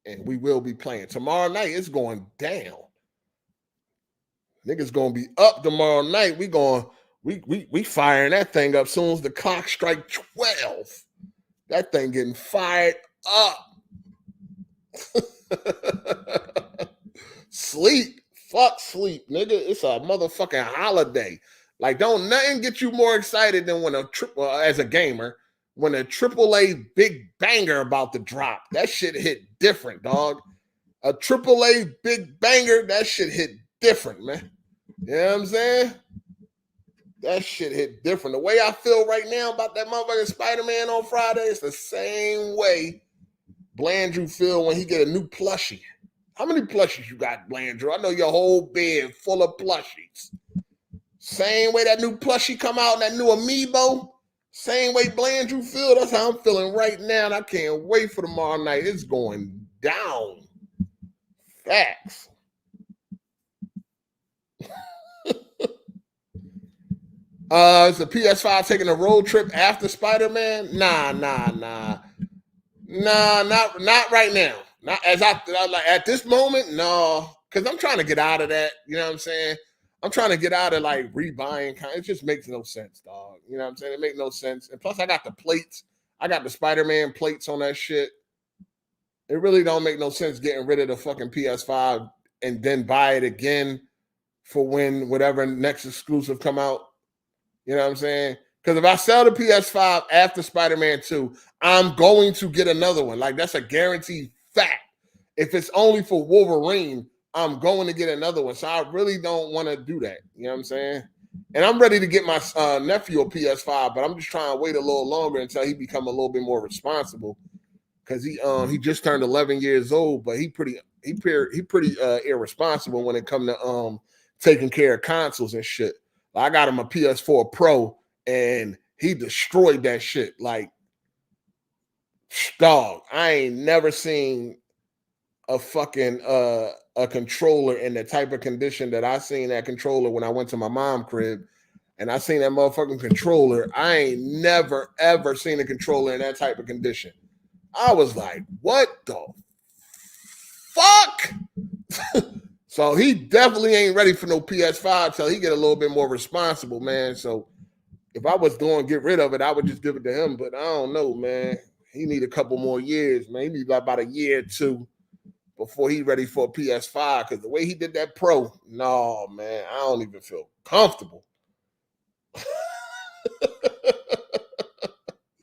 And we will be playing. Tomorrow night, it's going down. Niggas gonna be up tomorrow night. We firing that thing up soon as the clock strike 12. That thing getting fired up. Sleep. Fuck sleep, nigga. It's a motherfucking holiday. Like, don't nothing get you more excited than when as a gamer, when a AAA big banger about to drop. That shit hit different, dog. A AAA big banger, that shit hit different, man. You know what I'm saying? That shit hit different. The way I feel right now about that motherfucking Spider-Man on Friday, it's the same way Blandrew feel when he get a new plushie. How many plushies you got, Blandrew? I know your whole bed full of plushies. Same way that new plushie come out, that new amiibo, same way Blandrew feel. That's how I'm feeling right now, and I can't wait for tomorrow night. It's going down. Facts. Is the PS5 taking a road trip after Spider-Man? Nah, not right now. Not as I like at this moment, no, because I'm trying to get out of that. You know what I'm saying? I'm trying to get out of like rebuying. It just makes no sense, dog. You know what I'm saying? It makes no sense. And plus, I got the plates. I got the Spider-Man plates on that shit. It really don't make no sense getting rid of the fucking PS5 and then buy it again for when whatever next exclusive come out. You know what I'm saying? Because if I sell the PS5 after Spider-Man 2, I'm going to get another one. Like, that's a guaranteed fact. If it's only for Wolverine, I'm going to get another one. So I really don't want to do that. You know what I'm saying? And I'm ready to get my nephew a PS5, but I'm just trying to wait a little longer until he become a little bit more responsible. Because he just turned 11 years old, but he pretty irresponsible when it come to taking care of consoles and shit. I got him a PS4 Pro, and he destroyed that shit. Like, dog, I ain't never seen a fucking a controller in the type of condition that I seen that controller when I went to my mom's crib, and I seen that motherfucking controller. I ain't never ever seen a controller in that type of condition. I was like, what the fuck? So he definitely ain't ready for no PS5 till he get a little bit more responsible, man. So if I was going to get rid of it, I would just give it to him. But I don't know, man. He need a couple more years, man. He need about a year or two before he ready for a PS5. Because the way he did that Pro, no, man, I don't even feel comfortable.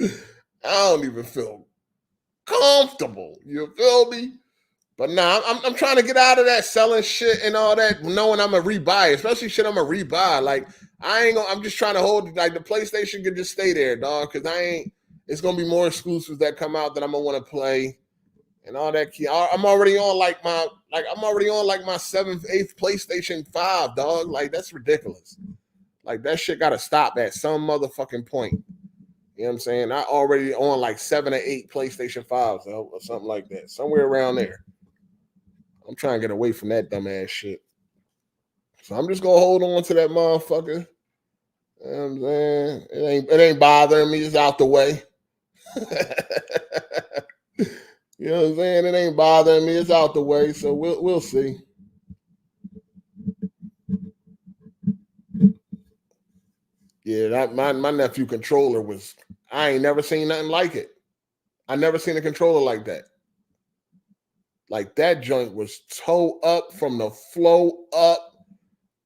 I don't even feel comfortable. You feel me? But nah, I'm trying to get out of that selling shit and all that, knowing I'm gonna rebuy, especially shit I'm gonna rebuy. Like I'm just trying to hold like the PlayStation can just stay there, dog. Cause it's gonna be more exclusives that come out that I'm gonna want to play and all that. I'm already on like my 7th, 8th PlayStation 5, dog. Like that's ridiculous. Like that shit gotta stop at some motherfucking point. You know what I'm saying? I already on like 7 or 8 PlayStation 5s or something like that, somewhere around there. I'm trying to get away from that dumbass shit. So I'm just gonna hold on to that motherfucker. You know what I'm saying? It ain't bothering me. It's out the way. You know what I'm saying? It ain't bothering me. It's out the way. So we'll see. Yeah, that my nephew controller was. I ain't never seen nothing like it. I never seen a controller like that. Like that joint was toe up from the flow up.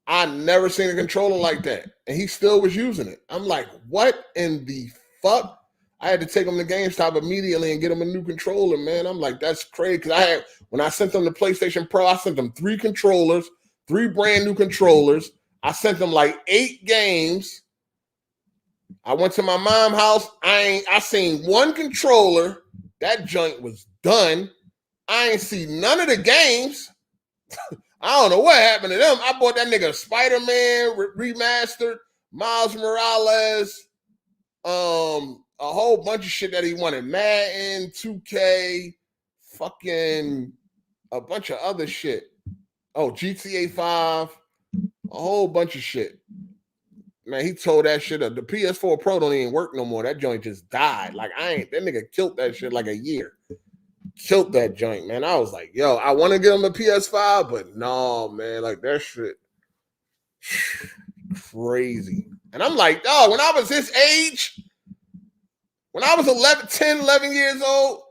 I never seen a controller like that. And he still was using it. I'm like, what in the fuck? I had to take him to GameStop immediately and get him a new controller, man. I'm like, that's crazy. Because when I sent them the PlayStation Pro, I sent them 3 controllers, 3 brand new controllers. I sent them like 8 games. I went to my mom's house. I seen 1 controller. That joint was done. I ain't seen none of the games. I don't know what happened to them. I bought that nigga Spider-Man remastered, Miles Morales, a whole bunch of shit that he wanted. Madden, 2K, fucking a bunch of other shit. Oh, GTA 5, a whole bunch of shit. Man, he told that shit up. The PS4 Pro don't even work no more. That joint just died. Like, that nigga killed that shit like a year. Killed that joint, man. I was like, yo, I want to get him a PS5, but no, man, like that shit crazy. And I'm like, dog, when I was his age, when I was 11 years old,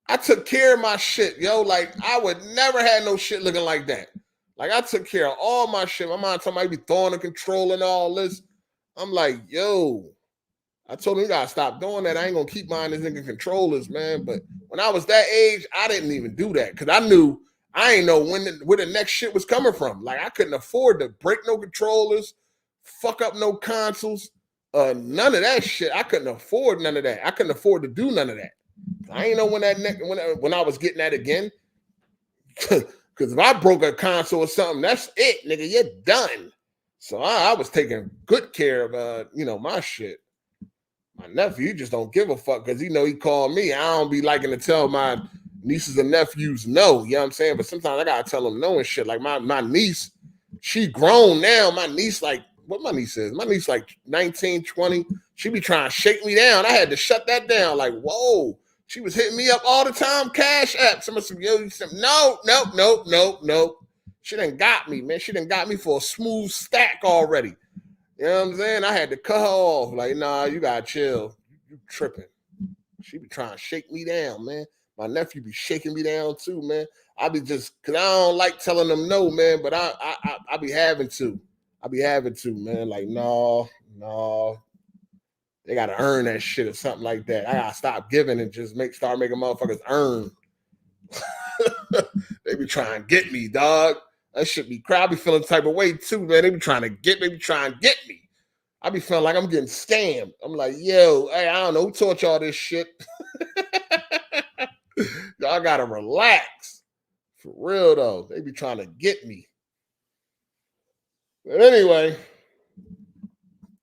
I took care of my shit, yo. Like, I would never have no shit looking like that. Like, I took care of all my shit. My mom told me I'd be throwing a controller and all this. I'm like, yo, I told him you gotta stop doing that. I ain't gonna keep buying these nigga controllers, man. But when I was that age, I didn't even do that because I ain't know where the next shit was coming from. Like I couldn't afford to break no controllers, fuck up no consoles, none of that shit. I couldn't afford none of that. I couldn't afford to do none of that. I ain't know when I was getting that again. Because if I broke a console or something, that's it, nigga. You're done. So I was taking good care of, my shit. My nephew, he just don't give a fuck because he called me. I don't be liking to tell my nieces and nephews no, you know what I'm saying? But sometimes I gotta tell them no and shit. Like my niece, she grown now. My niece, like, what my niece is? My niece like 19, 20. She be trying to shake me down. I had to shut that down. Like, whoa. She was hitting me up all the time, Cash App. Somebody said, no. She done got me, man. She done got me for a smooth stack already. You know what I'm saying? I had to cut her off. Like, nah, you gotta chill. You tripping. She be trying to shake me down, man. My nephew be shaking me down too, man. I be just, cause I don't like telling them no, man, but I be having to. I be having to, man. Like, no. They gotta earn that shit or something like that. I gotta stop giving and just start making motherfuckers earn. They be trying to get me, dog. That shit be crazy. I be feeling the type of way too, man. They be trying to get me. I be feeling like I'm getting scammed. I'm like, yo, hey, I don't know who taught y'all this shit. Y'all gotta relax. For real though. They be trying to get me. But anyway,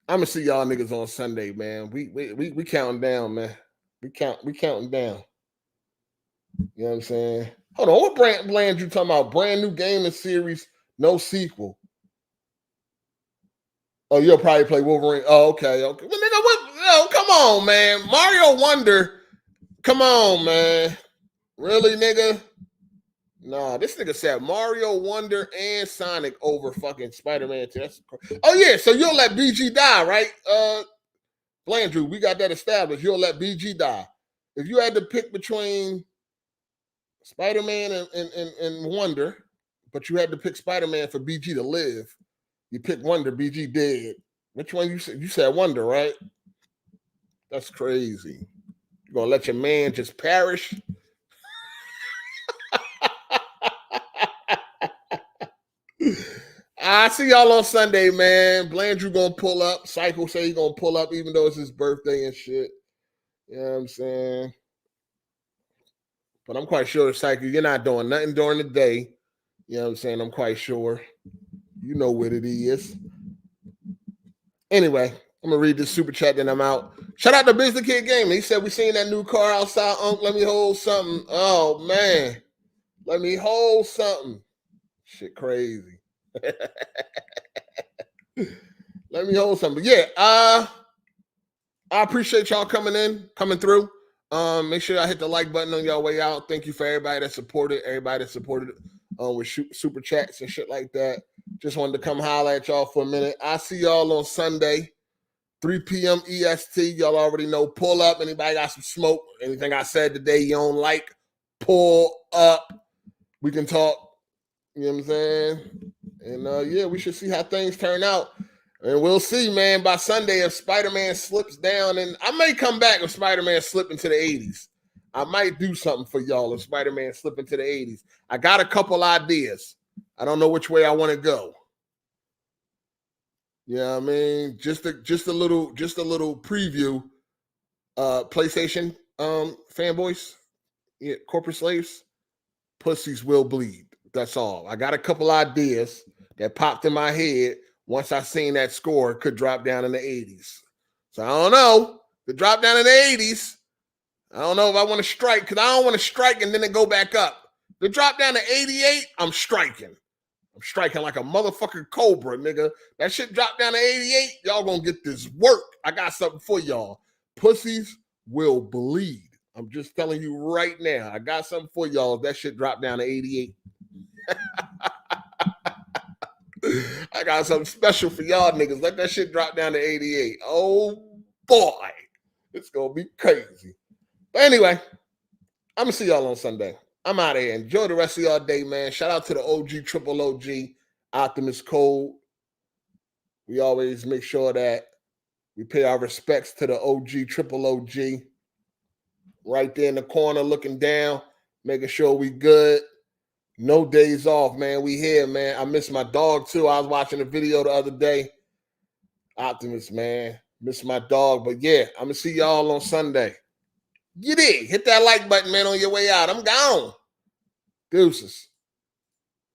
I'm gonna see y'all niggas on Sunday, man. We counting down, man. We counting down. You know what I'm saying? Hold on, what brand you talking about? Brand new gaming series, no sequel. Oh, you'll probably play Wolverine. Oh, okay. Well, nigga, what? Oh, come on, man. Mario Wonder. Come on, man. Really, nigga? Nah, this nigga said Mario Wonder and Sonic over fucking Spider-Man 2. Oh, yeah, so you'll let BG die, right? Blandrew, we got that established. You'll let BG die. If you had to pick between Spider-Man and Wonder, but you had to pick Spider-Man for BG to live, you pick Wonder, BG dead. Which one you said? You said Wonder, right? That's crazy. You gonna let your man just perish? I see y'all on Sunday, man. Blandrew gonna pull up. Cycle say he gonna pull up even though it's his birthday and shit. You know what I'm saying? But I'm quite sure, Cycle, you're not doing nothing during the day. You know what I'm saying? I'm quite sure. You know what it is. Anyway, I'm gonna read this super chat, then I'm out. Shout out to Business Kid Gaming. He said we seen that new car outside. Let me hold something. Oh man, let me hold something. Shit, crazy. Let me hold something. But yeah, I appreciate y'all coming through. Make sure y'all hit the like button on y'all way out. Thank you for everybody that supported. With super chats and shit like that. Just wanted to come holler at y'all for a minute. I'll see y'all on Sunday, 3 p.m. EST. Y'all already know. Pull up. Anybody got some smoke? Anything I said today you don't like? Pull up. We can talk. You know what I'm saying? And yeah, we should see how things turn out. And we'll see, man, by Sunday if Spider-Man slips down. And I may come back if Spider-Man slip into the 80s. I might do something for y'all if Spider-Man slip into the 80s. I got a couple ideas. I don't know which way I want to go. You know what I mean? Just a little preview. PlayStation fanboys, yeah, corporate slaves, pussies will bleed. That's all. I got a couple ideas that popped in my head once I seen that score could drop down in the 80s. So I don't know. Could drop down in the 80s. I don't know if I want to strike because I don't want to strike and then it go back up. The drop down to 88, I'm striking. I'm striking like a motherfucking cobra, nigga. That shit drop down to 88, y'all gonna get this work. I got something for y'all. Pussies will bleed. I'm just telling you right now. I got something for y'all. That shit drop down to 88. I got something special for y'all niggas. Let that shit drop down to 88. Oh boy. It's gonna be crazy. But anyway, I'm gonna see y'all on Sunday. I'm out of here. Enjoy the rest of y'all day, man. Shout out to the OG, triple OG, Optimus Code. We always make sure that we pay our respects to the OG, triple OG. Right there in the corner, looking down, making sure we good. No days off, man. We here, man. I miss my dog, too. I was watching a video the other day. Optimus, man. Miss my dog. But, yeah, I'm going to see y'all on Sunday. Get in. Hit that like button, man, on your way out. I'm gone. Deuces.